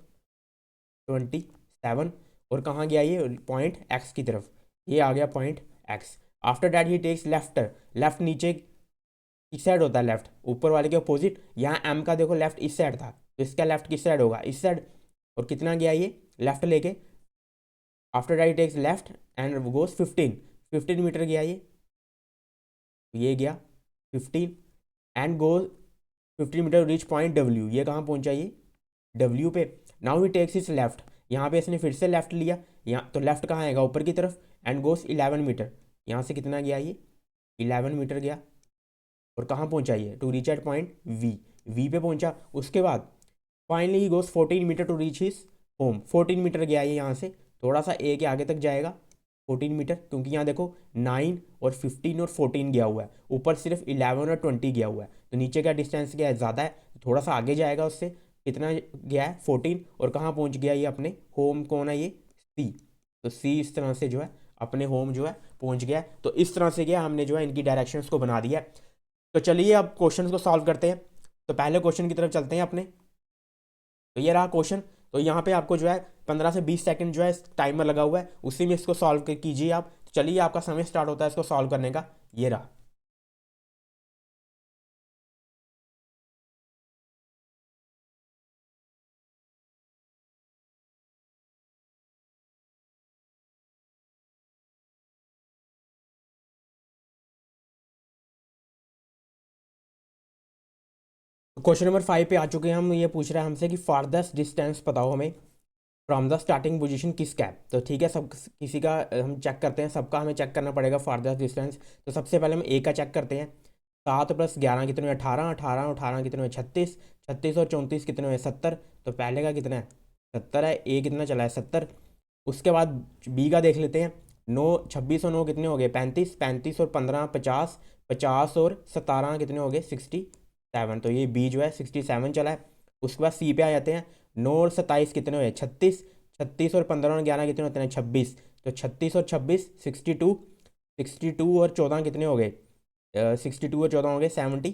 27, और कहाँ गया ये पॉइंट एक्स की तरफ, ये आ गया point X. After that he takes left, left नीचे किस साइड होता है, लेफ्ट ऊपर वाले के अपोजिट, यहाँ एम का देखो लेफ्ट इस साइड था, तो इसका लेफ्ट किस साइड होगा इस साइड, और कितना गया ये लेफ्ट लेके। After that he takes left and goes 15 meter गया ये गया 15, and go 15 meter reach point W, ये कहाँ पहुंचा ये डब्ल्यू पे। Now he takes is left, यहाँ पे इसने फिर से लेफ्ट लिया, यहाँ तो लेफ्ट कहाँ आएगा ऊपर की तरफ, एंड गोस 11 मीटर, यहाँ से कितना गया ये 11 मीटर गया, और कहाँ पहुंचा ये to reach at point V, V पे पहुंचा। उसके बाद finally he goes 14 meter to reach his home, 14 meter गया ये यहाँ से, थोड़ा सा ए के आगे तक जाएगा 14 मीटर, क्योंकि यहाँ देखो 9 और 15 और 14 गया हुआ है, ऊपर सिर्फ 11 और 20 गया हुआ है, तो नीचे का डिस्टेंस क्या है ज़्यादा है, थोड़ा सा आगे जाएगा उससे, कितना गया है 14, और कहाँ पहुँच गया ये अपने होम, कौन है ये सी। तो सी इस तरह से जो है अपने होम जो है पहुँच गया। तो इस तरह से क्या हमने जो है इनकी डायरेक्शंस को बना दिया। तो चलिए अब क्वेश्चन को सॉल्व करते हैं। तो पहले क्वेश्चन की तरफ चलते हैं अपने। तो ये रहा क्वेश्चन। तो यहाँ पे आपको जो है 15 से 20 सेकंड जो है टाइमर लगा हुआ है, उसी में इसको सॉल्व कीजिए आप। तो चलिए आपका समय स्टार्ट होता है इसको सॉल्व करने का, ये रहा। क्वेश्चन नंबर 5 पे आ चुके हैं हम। ये पूछ रहा है हमसे कि फारदेस्ट डिस्टेंस बताओ हमें फ्रॉम द स्टार्टिंग पोजीशन किसका है, तो ठीक है सब किसी का हम चेक करते हैं, सबका हमें चेक करना पड़ेगा फारदेस्ट डिस्टेंस। तो सबसे पहले हम ए का चेक करते हैं। 7 + 11 कितने हुए 18, 18 18 कितने हुए 36, 36 और 34 कितने हुए 70। तो पहले का कितना है 70 है, ए कितना चला है 70। उसके बाद बी का देख लेते हैं। 9 26 और 9 कितने हो गए 35, 35 और 15 50, 50 और 17 कितने हो गए 67। तो ये बी जो है 67 चला है। उसके बाद सी पे आ जाते हैं। 9 और 27 कितने हुए 36, 36 और 15 और 11 कितने होते हैं 26। तो 36 और 26 62, 62 और 14 कितने हो गए 62 और 14 हो गए 76।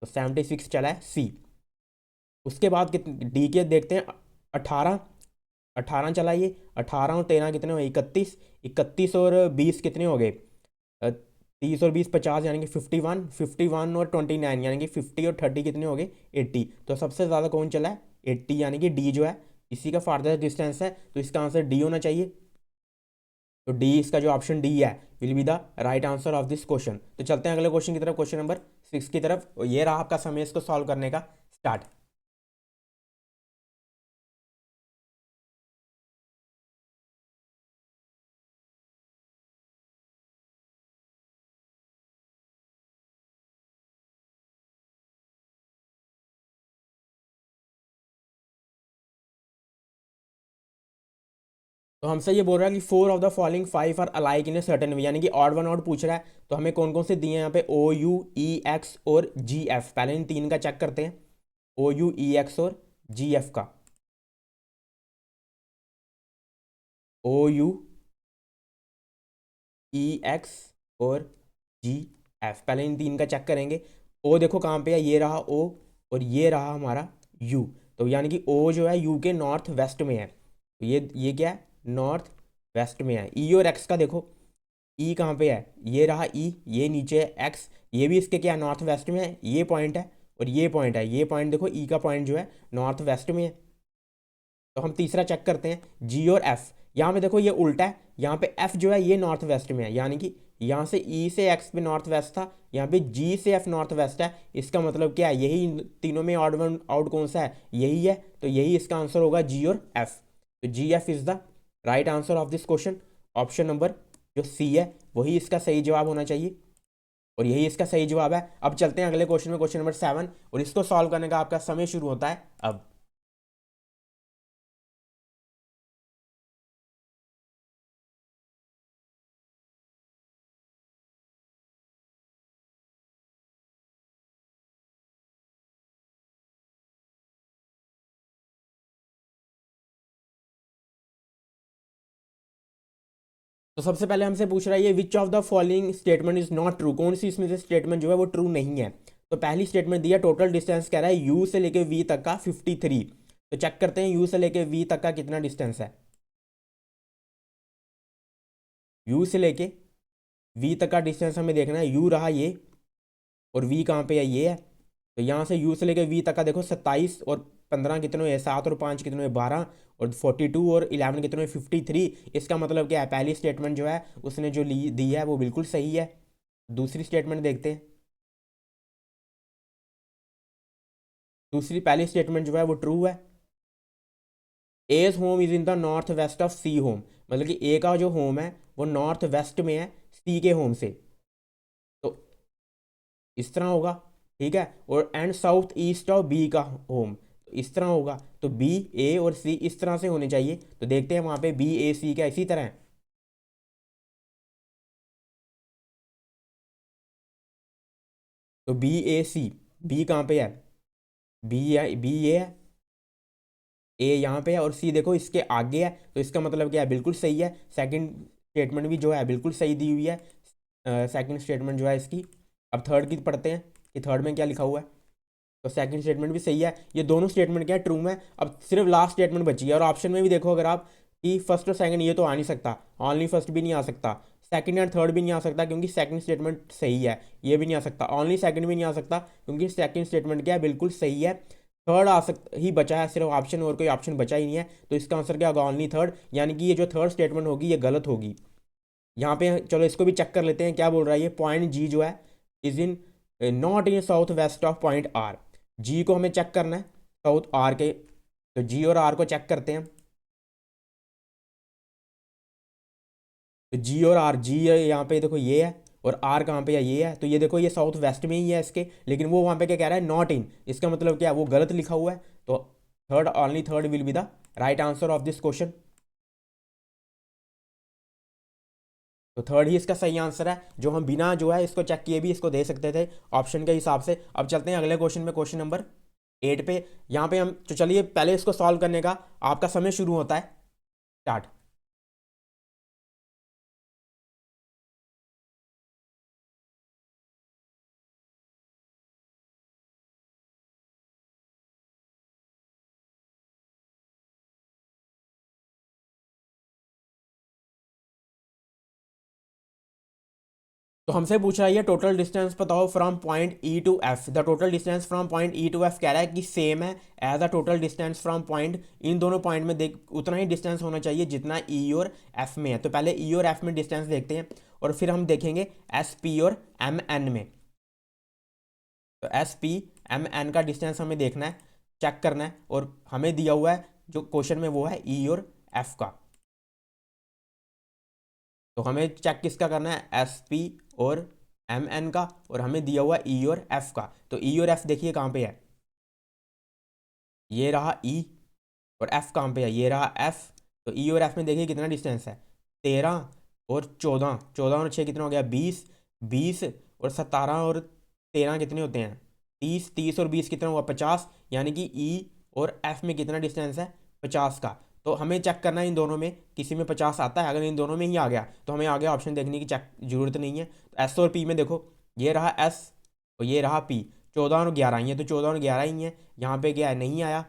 तो 76 चला है सी। उसके बाद कितने डी के देखते हैं। 18, 18 चला ये। 18 और 13 कितने हुए 31, 31 और 20 कितने हो गए 30 और 20 50 यानी कि 51, 51 और 29 यानी कि 50 और 30 कितने हो गए 80। तो सबसे ज़्यादा कौन चला है 80, यानी कि डी जो है इसी का फारदेस्ट डिस्टेंस है। तो इसका आंसर डी होना चाहिए। तो डी इसका जो ऑप्शन डी है will be the right answer of this question. तो चलते हैं अगले क्वेश्चन की तरफ, क्वेश्चन नंबर 6 की तरफ। और ये रहा आपका समय इसको सॉल्व करने का स्टार्ट। तो हमसे ये बोल रहा है कि 4 of the following 5 are alike in a certain way, यानी कि ऑड वन आउट पूछ रहा है। तो हमें कौन कौन से दिए हैं यहाँ पे ओ यू ई एक्स और जी एफ। पहले इन तीन का चेक करते हैं, ओ यू ई एक्स और जी एफ का। ओ यू ई एक्स और जी एफ, पहले इन तीन का चेक करेंगे। ओ देखो कहाँ पे है, ये रहा ओ और ये रहा हमारा यू। तो यानी कि ओ जो है यू के नॉर्थ वेस्ट में है। तो ये क्या है नॉर्थ वेस्ट में है। ई और एक्स का देखो, ई कहाँ पे है, ये रहा ई, ये नीचे है एक्स, ये भी इसके क्या है नॉर्थ वेस्ट में है। ये पॉइंट है और ये पॉइंट है, ये पॉइंट देखो ई का पॉइंट जो है नॉर्थ वेस्ट में है। तो हम तीसरा चेक करते हैं जी और एफ। यहाँ पे देखो ये उल्टा है, यहाँ पे एफ जो है ये नॉर्थ वेस्ट में है, यानी कि यहाँ से ई से एक्स पे नॉर्थ वेस्ट था, यहाँ पे जी से एफ नॉर्थ वेस्ट है। इसका मतलब क्या है, यही इन तीनों में ऑड वन आउट कौन सा है, यही है। तो यही इसका आंसर होगा जी और एफ। तो G F is the right answer of this question. Option number जो सी है वही इसका सही जवाब होना चाहिए और यही इसका सही जवाब है। अब चलते हैं अगले क्वेश्चन में, क्वेश्चन नंबर 7, और इसको सॉल्व करने का आपका समय शुरू होता है अब। तो सबसे पहले हमसे पूछ रहा है ये विच of the following statement is not true, कौन सी इसमें से स्टेटमेंट जो है वो ट्रू नहीं है। तो पहली स्टेटमेंट दिया टोटल डिस्टेंस कह रहा है यू से लेके वी तक का 53। तो चेक करते हैं यू से लेके वी तक का कितना डिस्टेंस है। यू से लेके वी तक का डिस्टेंस हमें देखना है। यू रहा ये और वी कहाँ पे है, ये है। तो यहाँ से यू से लेके वी तक का देखो 27 और 15 कितने हुए 7 और 5 कितने हुए 12 और 42 और 11 कितने हुए 53। इसका मतलब क्या है, पहली स्टेटमेंट जो है उसने जो ली दी है वो बिल्कुल सही है। दूसरी स्टेटमेंट देखते हैं। दूसरी पहली स्टेटमेंट जो है वो ट्रू है। As home is in the north west of C home, मतलब कि ए का जो होम है वो नॉर्थ वेस्ट में है सी के होम से। तो इस तरह होगा, ठीक है। और and south east of B का होम, तो इस तरह होगा। तो बी ए और सी इस तरह से होने चाहिए। तो देखते हैं वहाँ पे बी ए सी का इसी तरह है। तो बी ए सी, बी कहाँ पे है, बी है, बी ए है, ए यहाँ पे है और सी देखो इसके आगे है। तो इसका मतलब क्या है, बिल्कुल सही है। सेकंड स्टेटमेंट भी जो है बिल्कुल सही दी हुई है, सेकंड स्टेटमेंट जो है इसकी। अब थर्ड की पढ़ते हैं कि थर्ड में क्या लिखा हुआ है। तो सेकंड स्टेटमेंट भी सही है। ये दोनों स्टेटमेंट क्या है ट्रू में। अब सिर्फ लास्ट स्टेटमेंट बची है। और ऑप्शन में भी देखो अगर आप कि फर्स्ट और सेकंड ये तो आ नहीं सकता, ऑनली फर्स्ट भी नहीं आ सकता, सेकंड एंड थर्ड भी नहीं आ सकता क्योंकि सेकंड स्टेटमेंट सही है, ये भी नहीं आ सकता, ऑनली सेकंड भी नहीं आ सकता क्योंकि सेकंड स्टेटमेंट क्या है बिल्कुल सही है। थर्ड आ सकता ही बचा है सिर्फ ऑप्शन, और कोई ऑप्शन बचा ही नहीं है। तो इसका आंसर क्या होगा ऑनली थर्ड, यानी कि ये जो थर्ड स्टेटमेंट होगी ये गलत होगी। यहाँ पे चलो इसको भी चेक कर लेते हैं क्या बोल रहा है ये। पॉइंट जी जो है is in not in south west of point R. G को हमें चेक करना है साउथ आर के तो जी और आर को चेक करते हैं। तो जी और आर, जी यहाँ पे देखो ये है, और आर कहाँ पे है, ये है। तो ये देखो ये साउथ वेस्ट में ही है इसके, लेकिन वो वहाँ पे क्या कह रहा है, नॉट इन। इसका मतलब क्या है, वो गलत लिखा हुआ है। तो third, only third will be the right answer of this question. तो थर्ड ही इसका सही आंसर है, जो हम बिना जो है इसको चेक किए भी इसको दे सकते थे ऑप्शन के हिसाब से। अब चलते हैं अगले क्वेश्चन में, क्वेश्चन नंबर 8 पे। यहाँ पे हम तो चलिए पहले इसको सॉल्व करने का आपका समय शुरू होता है, स्टार्ट। तो हमसे पूछ रहा है टोटल डिस्टेंस बताओ from point E to F. The total distance from point E to F कह रहा है कि सेम है as a total distance from point. इन दोनों पॉइंट में देख उतना ही डिस्टेंस होना चाहिए जितना ई और एफ में है। तो पहले ई और एफ में डिस्टेंस देखते हैं, और फिर हम देखेंगे एस पी और एम एन में। तो एस पी एम एन का डिस्टेंस हमें देखना है, चेक करना है, और हमें दिया हुआ है जो क्वेश्चन में वो है ई और एफ का। तो हमें चेक किसका करना है, एस पी और एम एन का, और हमें दिया हुआ ई और एफ का। तो ई और एफ देखिए कहाँ पे है, ये रहा ई, और एफ कहाँ पे है, ये रहा एफ। तो ई और एफ में देखिए कितना डिस्टेंस है, 13 और 14, 14 और 6 कितना हो गया, 20, 20 और 17 और 13 कितने होते हैं, 30, 30 और 20 कितना हुआ, 50। यानी कि ई और एफ में कितना डिस्टेंस है, 50 का। तो हमें चेक करना है इन दोनों में किसी में 50 आता है। अगर इन दोनों में ही आ गया तो हमें आगे ऑप्शन देखने की चेक जरूरत नहीं है। तो एस और पी में देखो, ये रहा एस और ये रहा पी। 14 और 11 ही है, तो 14 और 11 ही है। यहाँ पे क्या है, नहीं आया।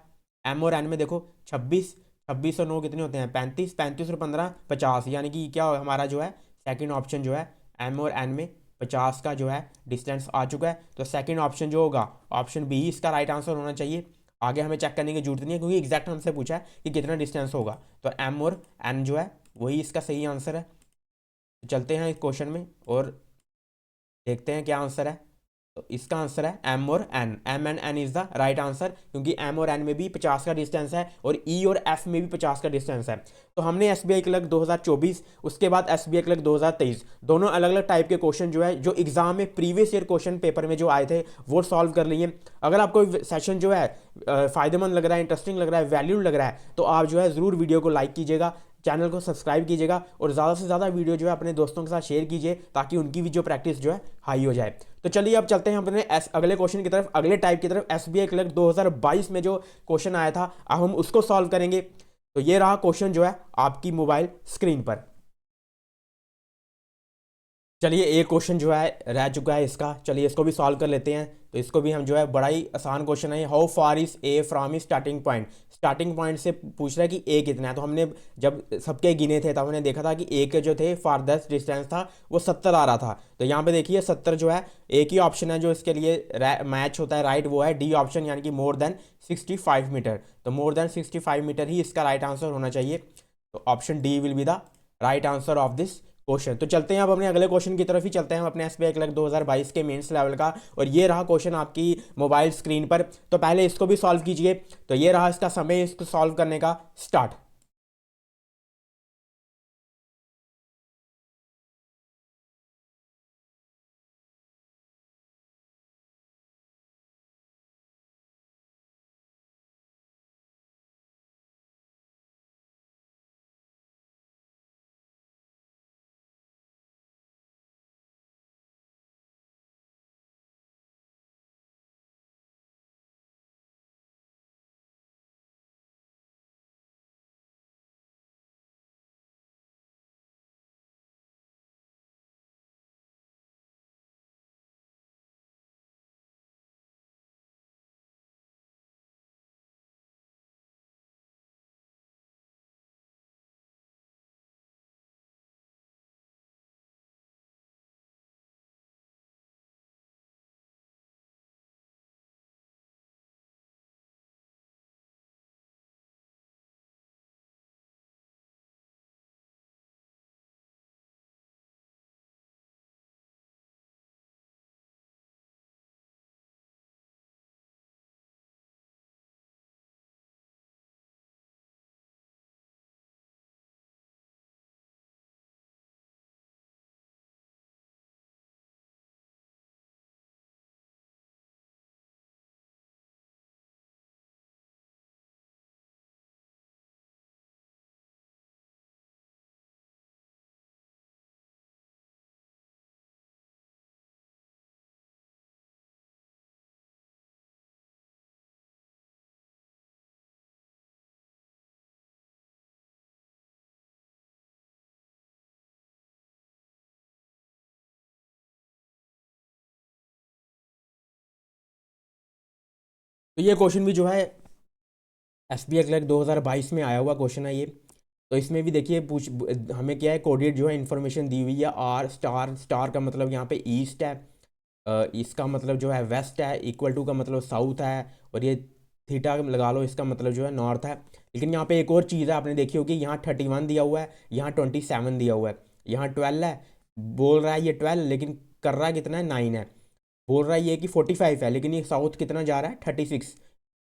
एम और एन में देखो, 26, 26 और 9 कितने होते हैं, 35, 35 और 15 50। यानी कि क्या हमारा जो है सेकंड ऑप्शन जो है एम और एन में 50 का जो है डिस्टेंस आ चुका है। तो सेकंड ऑप्शन जो होगा, ऑप्शन बी ही इसका राइट आंसर होना चाहिए। आगे हमें चेक करने की जरूरत नहीं है, क्योंकि एग्जैक्ट हमसे पूछा है कि कितना डिस्टेंस होगा। तो एम और एन जो है वही इसका सही आंसर है। तो चलते हैं इस क्वेश्चन में और देखते हैं क्या आंसर है। तो इसका आंसर है एम और N, M and N is the right answer, क्योंकि एम और एन में भी 50 का डिस्टेंस है और ई और एफ में भी 50 का डिस्टेंस है। तो हमने एस बी आई क्लर्क 2024, उसके बाद एस बी आई क्लर्क 2023, दोनों अलग अलग टाइप के क्वेश्चन जो है जो एग्जाम में प्रीवियस ईयर क्वेश्चन पेपर में जो आए थे वो सॉल्व कर लिए। अगर आपको सेशन जो है फायदेमंद लग रहा है, इंटरेस्टिंग लग रहा है, वैल्यू लग रहा है, तो आप जो है ज़रूर वीडियो को लाइक कीजिएगा, चैनल को सब्सक्राइब कीजिएगा, और ज़्यादा से ज़्यादा वीडियो जो है अपने दोस्तों के साथ शेयर कीजिए, ताकि उनकी भी जो प्रैक्टिस जो है हाई हो जाए। तो चलिए अब चलते हैं अपने अगले क्वेश्चन की तरफ, अगले टाइप की तरफ। एस बी आई क्लर्क 2022 में जो क्वेश्चन आया था, अब हम उसको सॉल्व करेंगे। तो ये रहा क्वेश्चन जो है आपकी मोबाइल स्क्रीन पर। चलिए एक क्वेश्चन जो है रह चुका है इसका, चलिए इसको भी सॉल्व कर लेते हैं। तो इसको भी हम जो है, बड़ा ही आसान क्वेश्चन है। How far is a from is starting point. Starting point से पूछ रहा है कि ए कितना है। तो हमने जब सबके गिने थे तब हमने देखा था कि ए के जो थे फारदेस्ट डिस्टेंस था वो 70 आ रहा था। तो यहाँ पे देखिए 70 जो है, एक ही ऑप्शन है जो इसके लिए मैच होता है राइट, वो है डी ऑप्शन, यानी कि मोर देन 65 मीटर। तो मोर देन 65 मीटर ही इसका राइट आंसर होना चाहिए। तो option D will be the right answer of this question. तो चलते हैं अब अपने अगले क्वेश्चन की तरफ ही चलते हैं, हम अपने एस बी आई क्लर्क 2022 के मेंस लेवल का। और ये रहा क्वेश्चन आपकी मोबाइल स्क्रीन पर। तो पहले इसको भी सॉल्व कीजिए। तो ये रहा इसका समय इसको सॉल्व करने का, स्टार्ट। तो ये क्वेश्चन भी जो है SBI क्लर्क 2022 में आया हुआ क्वेश्चन है ये। तो इसमें भी देखिए हमें क्या है, कोडेड जो है इन्फॉर्मेशन दी हुई है। आर स्टार, स्टार का मतलब यहाँ पे ईस्ट है, इसका मतलब जो है वेस्ट है, इक्वल टू का मतलब साउथ है, और ये थीटा लगा लो, इसका मतलब जो है नॉर्थ है। लेकिन यहाँ पे एक और चीज़ है, आपने देखी होगी, यहाँ 31 दिया हुआ है, यहाँ 27 दिया हुआ है, यहाँ 12 है। बोल रहा है ये 12, लेकिन कर रहा है कितना है, 9 है। बोल रहा है ये कि 45 है, लेकिन ये साउथ कितना जा रहा है, 36।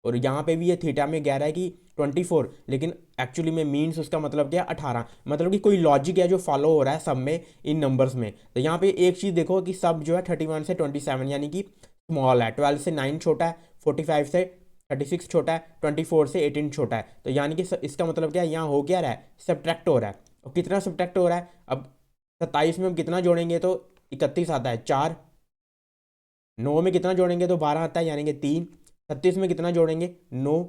और यहाँ पे भी ये थीटा में कह रहा है कि 24, लेकिन एक्चुअली में मीन्स उसका मतलब क्या है, 18। मतलब कि कोई लॉजिक है जो फॉलो हो रहा है सब में, इन नंबर्स में। तो यहाँ पे एक चीज़ देखो कि सब जो है 31 से 27 यानी कि स्मॉल है, 12 से 9 छोटा है, 45 से 36 छोटा है, 24 से 18 छोटा है। तो यानी कि इसका मतलब क्या है, यहाँ हो क्या रहा है, सब्ट्रैक्ट हो रहा है। और कितना सब्ट्रैक्ट हो रहा है, अब 27 में हम कितना जोड़ेंगे तो 31 आता है, 4। 9 में कितना जोड़ेंगे तो 12 आता है, यानी कि 3। 36 में कितना जोड़ेंगे, 9।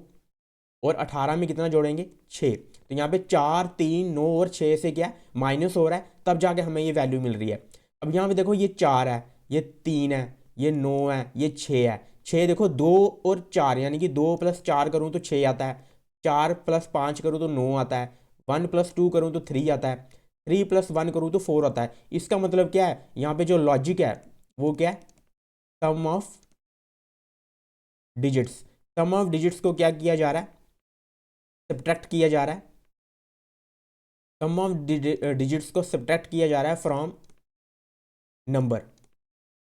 और 18 में कितना जोड़ेंगे, 6। तो यहाँ पे 4, 3, 9 और 6 से क्या माइनस हो रहा है, तब जाके हमें ये वैल्यू मिल रही है। अब यहाँ पे देखो ये 4 है, ये 3 है, ये 9 है, ये 6 है। 6 देखो, 2 और 4 यानी कि 2 + 4 करूँ तो 6 आता है, 4 + 5 करूँ तो 9 आता है, 1 + 2 करूँ तो 3 आता है, 3 + 1 करूँ तो 4 आता है। इसका मतलब क्या है, यहाँ पे जो लॉजिक है वो क्या है, sum of digits. Sum of digits को क्या किया जा रहा है, सब्ट्रैक्ट किया जा रहा है। सम ऑफ डिजिट्स को सब्ट्रैक्ट किया जा रहा है फ्रॉम नंबर।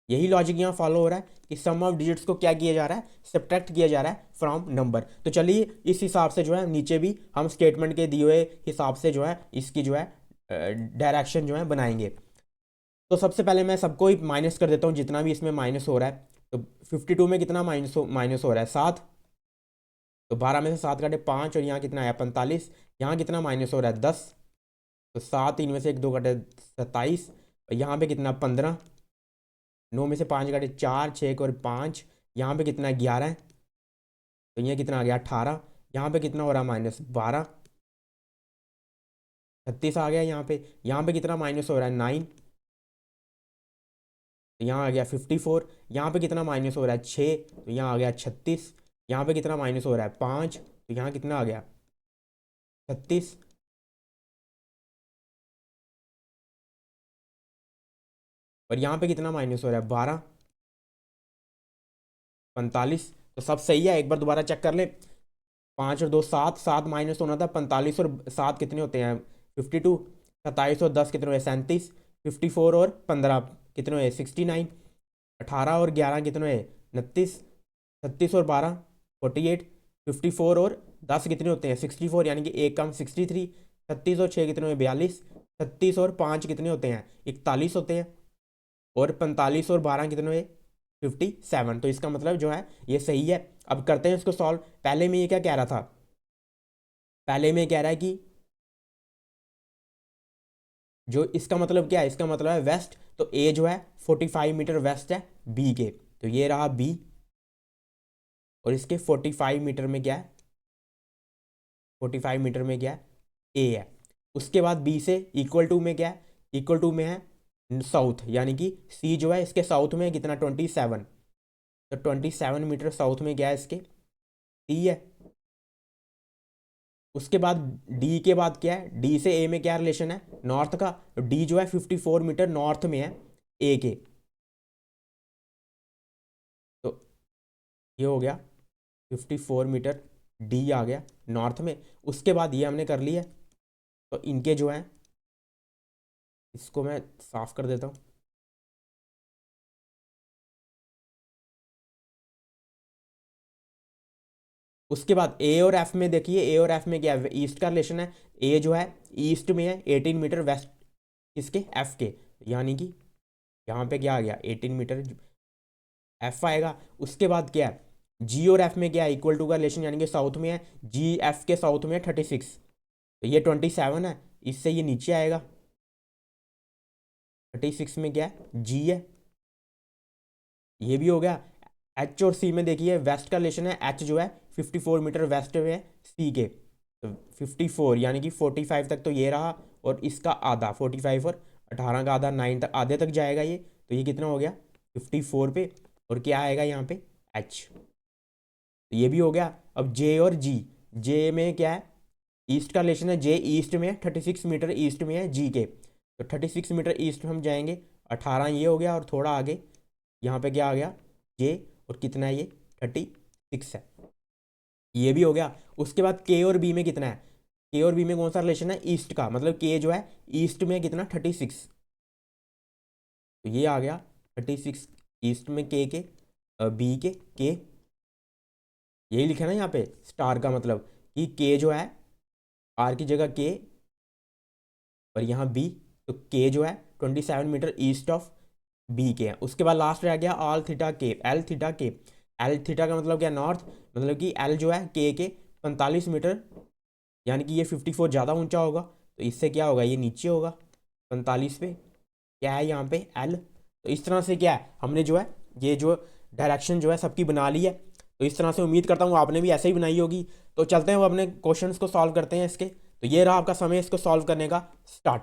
यही लॉजिक यहाँ फॉलो हो रहा है कि सम ऑफ डिजिट्स को क्या किया जा रहा है, सब्ट्रैक्ट किया जा रहा है फ्रॉम नंबर। तो चलिए इस हिसाब से जो है नीचे भी हम स्टेटमेंट के दिए हुए हिसाब से जो है इसकी जो है डायरेक्शन जो है बनाएंगे। तो सबसे पहले मैं सबको ही माइनस कर देता हूँ, जितना भी इसमें माइनस हो रहा है। तो 52 में कितना माइनस हो रहा है, 7। तो 12 में से 7 काटे 5, और यहाँ कितना आया, 45। यहाँ कितना माइनस हो रहा है, 10। तो 7, इनमें से 1 2 काटे 27, और यहाँ पे कितना, 15। 9 में से 5 काटे 4, 6 और 5, यहाँ पे कितना, 11। तो ये कितना आ गया, 18। यहाँ पे कितना हो रहा है, -12। 36 आ गया यहाँ पे कितना माइनस हो रहा है, 9। तो यहाँ आ गया 54। यहाँ पे कितना माइनस हो रहा है, 6। तो यहाँ आ गया 36। यहाँ पे कितना माइनस हो रहा है, 5। तो यहाँ कितना आ गया, 36। और यहाँ पे कितना माइनस हो रहा है, 12। 45। तो सब सही है, एक बार दोबारा चेक कर ले। 5 और 2 7, 7 माइनस होना था, 45 और 7 कितने होते हैं, 52। 27 और 10 कितने हुए, 37। 54 और 15 कितने हुए, 69। 18 और 11 कितने हुए, 29। 36 और 12 48। 54 और 10 कितने होते हैं, 64, यानी कि एक कम, 63। 36 और 6 कितने हुए, 42। 36 और 5 कितने होते हैं, 41 होते हैं। और 45 और 12 कितने हुए, 57। तो इसका मतलब जो है ये सही है। अब करते हैं इसको सॉल्व। पहले में ये क्या कह रहा था, पहले में कह रहा है कि जो इसका मतलब क्या है, इसका मतलब है वेस्ट। तो ए जो है 45 मीटर वेस्ट है बी के। तो ये रहा बी, और इसके 45 मीटर में क्या है, 45 मीटर में क्या है, ए है। उसके बाद बी से इक्वल टू में क्या है, इक्वल टू में है साउथ, यानी कि सी जो है इसके साउथ में कितना, 27। तो 27 मीटर साउथ में क्या है इसके, सी है। उसके बाद डी के बाद क्या है, डी से ए में क्या रिलेशन है, नॉर्थ का। तो डी जो है 54 मीटर नॉर्थ में है ए के। तो ये हो गया 54 मीटर, डी आ गया नॉर्थ में। उसके बाद ये हमने कर लिया। तो इनके जो है, इसको मैं साफ कर देता हूँ। उसके बाद ए और एफ में देखिए, ए और एफ में क्या है, ईस्ट का रिलेशन है। ए जो है ईस्ट में है 18 मीटर वेस्ट किसके, एफ के। यानी कि यहाँ पे क्या आ गया, 18 मीटर एफ आएगा। उसके बाद क्या है, जी और एफ में क्या है, इक्वल टू का रिलेशन, यानी कि साउथ में है, जी एफ के साउथ में है 36। तो ये 27 है, इससे ये नीचे आएगा। 36 में क्या है, जी है, ये भी हो गया। एच और सी में देखिए वेस्ट का रिलेशन है, एच जो है 54 मीटर वेस्ट में है सी के। तो 54 यानी कि 45 तक तो ये रहा, और इसका आधा 45 और 18 का आधा 9 तक, आधे तक जाएगा ये। तो ये कितना हो गया, 54 पे। और क्या आएगा यहाँ पे, एच। तो ये भी हो गया। अब जे और जी, जे में क्या है, ईस्ट का रिलेशन है, जे ईस्ट में 36 मीटर ईस्ट में है जी के, तो 36 मीटर ईस्ट में हम जाएंगे, 18 ये हो गया, और थोड़ा आगे यहाँ पे क्या आ गया, जे, और कितना है ये 36 है, ये भी हो गया। उसके बाद के और बी में कितना है, के और बी में कौन सा रिलेशन है, ईस्ट का, मतलब के जो है ईस्ट में कितना 36, तो ये आ गया 36 ईस्ट में के बी के, यही लिखा है ना यहाँ पे स्टार का मतलब कि के जो है आर की जगह के, और यहाँ बी, तो के जो है 27 मीटर ईस्ट ऑफ बी के है। उसके बाद लास्ट रह गया ऑल थीटा के, एल थीटा के, एल थीटा का मतलब क्या, नॉर्थ, मतलब कि एल जो है के 45 मीटर, यानी कि ये 54 ज़्यादा ऊंचा होगा, तो इससे क्या होगा, ये नीचे होगा 45 पे, क्या है यहाँ पे एल। तो इस तरह से क्या है, हमने जो है ये जो डायरेक्शन जो है सबकी बना ली है। तो इस तरह से उम्मीद करता हूँ आपने भी ऐसे ही बनाई होगी। तो चलते हैं वो अपने क्वेश्चंस को सॉल्व करते हैं इसके। तो ये रहा आपका समय इसको सॉल्व करने का, स्टार्ट।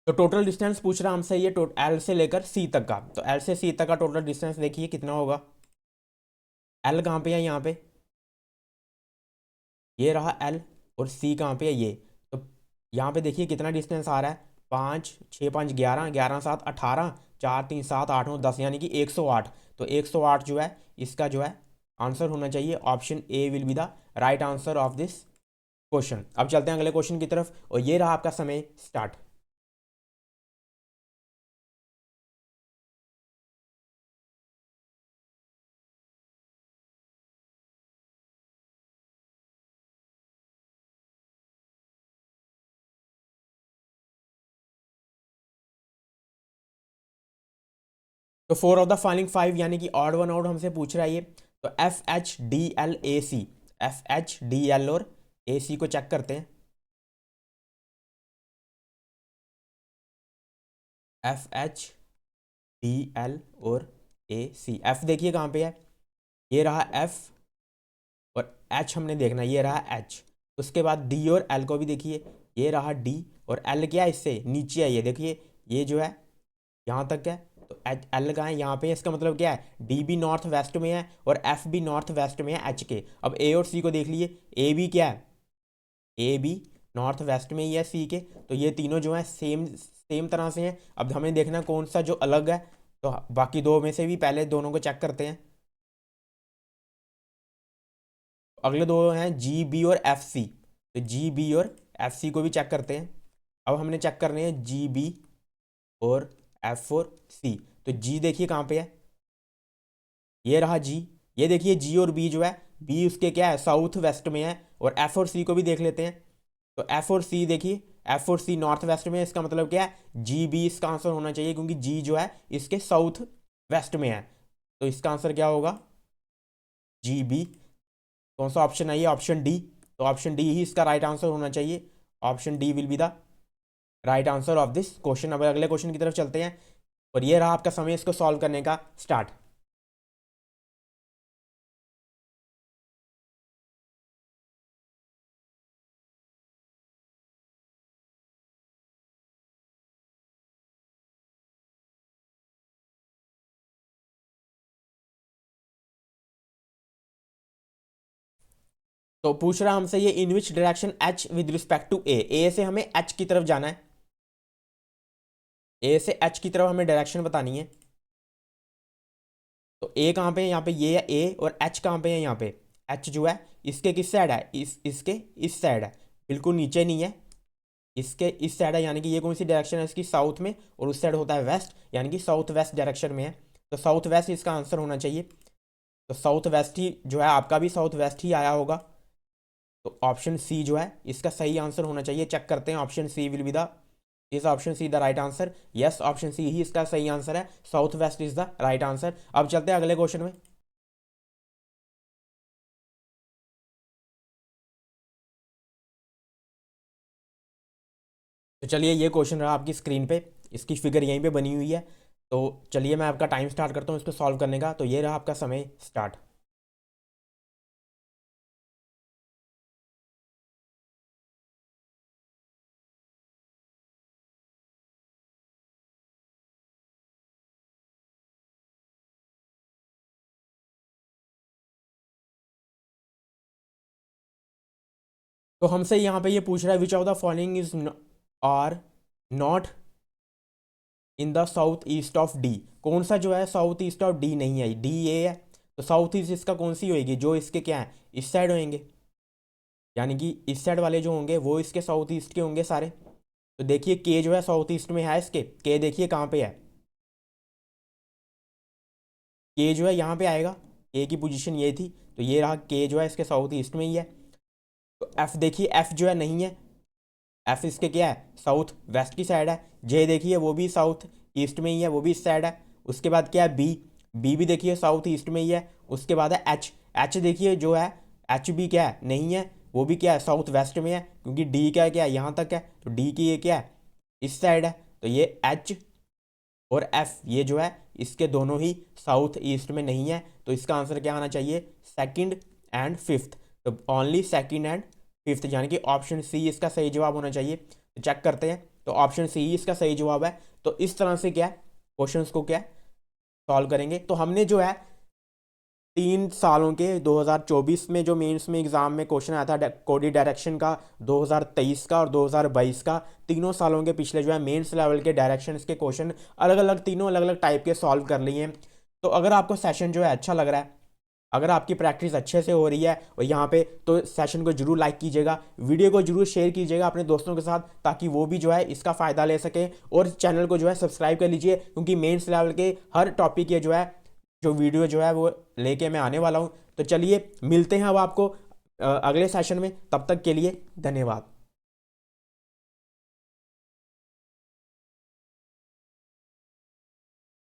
तो टोटल डिस्टेंस पूछ रहा हमसे ये एल से लेकर सी तक का, तो एल से सी तक का टोटल डिस्टेंस देखिए कितना होगा, एल कहाँ पे है, यहाँ पे ये रहा एल, और सी कहाँ पे है ये, तो यहाँ पे देखिए कितना डिस्टेंस आ रहा है, 5 6 5 11, 11 7 18, 4 3 7 8 9 10, यानी कि 108। तो 108 जो है इसका जो है आंसर होना चाहिए, option A will be the right answer of this question. अब चलते हैं अगले क्वेश्चन की तरफ, और ये रहा आपका समय, स्टार्ट। तो 4 ऑफ द फॉलोइंग 5, यानी कि ऑड वन आउट हमसे पूछ रहा है ये। तो FHDLAC, FHDL और AC को चेक करते हैं। FHDL और AC, F देखिए कहाँ पे है, ये रहा F, और H हमने देखना, ये रहा H। उसके बाद D और L को भी देखिए, ये रहा D, और L क्या है इससे नीचे है, ये देखिए ये जो है यहाँ तक है, तो एच एल का है यहाँ पे, इसका मतलब क्या है, डी भी नॉर्थ वेस्ट में है और एफ भी नॉर्थ वेस्ट में है एच के। अब ए और सी को देख लिए, ए भी क्या है, ए भी नॉर्थ वेस्ट में ही है सी के, तो ये तीनों जो है सेम सेम तरह से हैं। अब हमें देखना कौन सा जो अलग है, तो बाकी दो में से भी पहले दोनों को चेक करते हैं। अगले दो हैं जी बी और एफ सी, तो जी बी और एफ सी को भी चेक करते हैं। अब हमने चेक करने हैं जी बी और एफ और सी, तो जी देखिए कहाँ पे है, ये रहा जी, ये देखिए जी और बी जो है, बी उसके क्या है साउथ वेस्ट में है, और एफ और सी को भी देख लेते हैं। तो एफ और सी देखिए, एफ और सी नॉर्थ वेस्ट में है, इसका मतलब क्या है जी बी इसका आंसर होना चाहिए, क्योंकि जी जो है इसके साउथ वेस्ट में है, तो इसका आंसर क्या होगा, जी बी। कौन सा ऑप्शन है ये, ऑप्शन डी, तो ऑप्शन डी ही इसका राइट आंसर होना चाहिए, option D will be the right answer of this question. अब अगले क्वेश्चन की तरफ चलते हैं, और ये रहा आपका समय इसको सॉल्व करने का, स्टार्ट। तो पूछ रहा हमसे ये, in which direction H with respect to A से हमें एच की तरफ जाना है, ए से एच की तरफ हमें डायरेक्शन बतानी है। तो ए कहाँ पे है, यहाँ पे ये है ए, और एच कहाँ पे है, यहाँ पे एच जो है इसके किस साइड है, इसके इस साइड है, बिल्कुल नीचे नहीं है, इसके इस साइड है, यानी कि ये कौन सी डायरेक्शन है इसकी, साउथ में, और उस साइड होता है वेस्ट, यानी कि साउथ वेस्ट डायरेक्शन में है, तो साउथ वेस्ट इसका आंसर होना चाहिए। तो साउथ वेस्ट ही जो है आपका भी साउथ वेस्ट ही आया होगा, तो ऑप्शन सी जो है इसका सही आंसर होना चाहिए। चेक करते हैं, option C will be the, is option C the right answer, yes option C ही इसका सही आंसर है, south west is the right answer. अब चलते हैं अगले क्वेश्चन में। तो चलिए ये क्वेश्चन रहा आपकी स्क्रीन पे, इसकी फिगर यहीं पे बनी हुई है। तो चलिए मैं आपका टाइम स्टार्ट करता हूँ इसको सॉल्व करने का। तो ये रहा आपका समय स्टार्ट। तो हमसे यहाँ पे ये पूछ रहा है which of the following is are not in the south east of D. कौन सा जो है साउथ ईस्ट ऑफ डी नहीं है, डी ये है। तो साउथ ईस्ट इसका कौन सी होएगी, जो इसके क्या है इस साइड होंगे, यानी कि इस साइड वाले जो होंगे वो इसके साउथ ईस्ट के होंगे सारे। तो देखिए के जो है साउथ ईस्ट में है इसके, के देखिए कहाँ पे है, के जो है यहाँ पे आएगा, के की पोजीशन ये थी। तो ये रहा के जो है इसके साउथ ईस्ट में ही है। तो एफ देखिए, एफ जो है नहीं है, एफ इसके क्या है साउथ वेस्ट की साइड है। जे देखिए वो भी साउथ ईस्ट में ही है, वो भी इस साइड है। उसके बाद क्या है बी, बी भी देखिए साउथ ईस्ट में ही है। उसके बाद है एच, एच देखिए जो है एच भी क्या है नहीं है, वो भी क्या है साउथ वेस्ट में है, क्योंकि डी क्या है क्या है यहाँ तक है। तो डी की ये क्या है इस साइड है। तो ये एच और एफ ये जो है इसके दोनों ही साउथ ईस्ट में नहीं है। तो इसका आंसर क्या आना चाहिए, सेकंड एंड फिफ्थ। तो ओनली सेकंड एंड फिफ्थ, यानी कि ऑप्शन सी इसका सही जवाब होना चाहिए। तो चेक करते हैं, तो ऑप्शन सी इसका सही जवाब है। तो इस तरह से क्या क्वेश्चंस को क्या सॉल्व करेंगे। तो हमने जो है 3 सालों के 2024 में जो मेंस में एग्जाम में क्वेश्चन आया था कोडी डायरेक्शन का, 2023 का और 2022 का, तीनों सालों के पिछले जो है मेंस लेवल के डायरेक्शन के क्वेश्चन अलग अलग, तीनों अलग अलग टाइप के सॉल्व कर लिए हैं। तो अगर आपको सेशन जो है अच्छा लग रहा है, अगर आपकी प्रैक्टिस अच्छे से हो रही है और यहाँ पे, तो सेशन को जरूर लाइक कीजिएगा, वीडियो को जरूर शेयर कीजिएगा अपने दोस्तों के साथ, ताकि वो भी जो है इसका फ़ायदा ले सके। और चैनल को जो है सब्सक्राइब कर लीजिए, क्योंकि मेंस लेवल के हर टॉपिक के जो वीडियो जो है वो लेके मैं आने वाला हूँ। तो चलिए मिलते हैं अब आपको अगले सेशन में, तब तक के लिए धन्यवाद।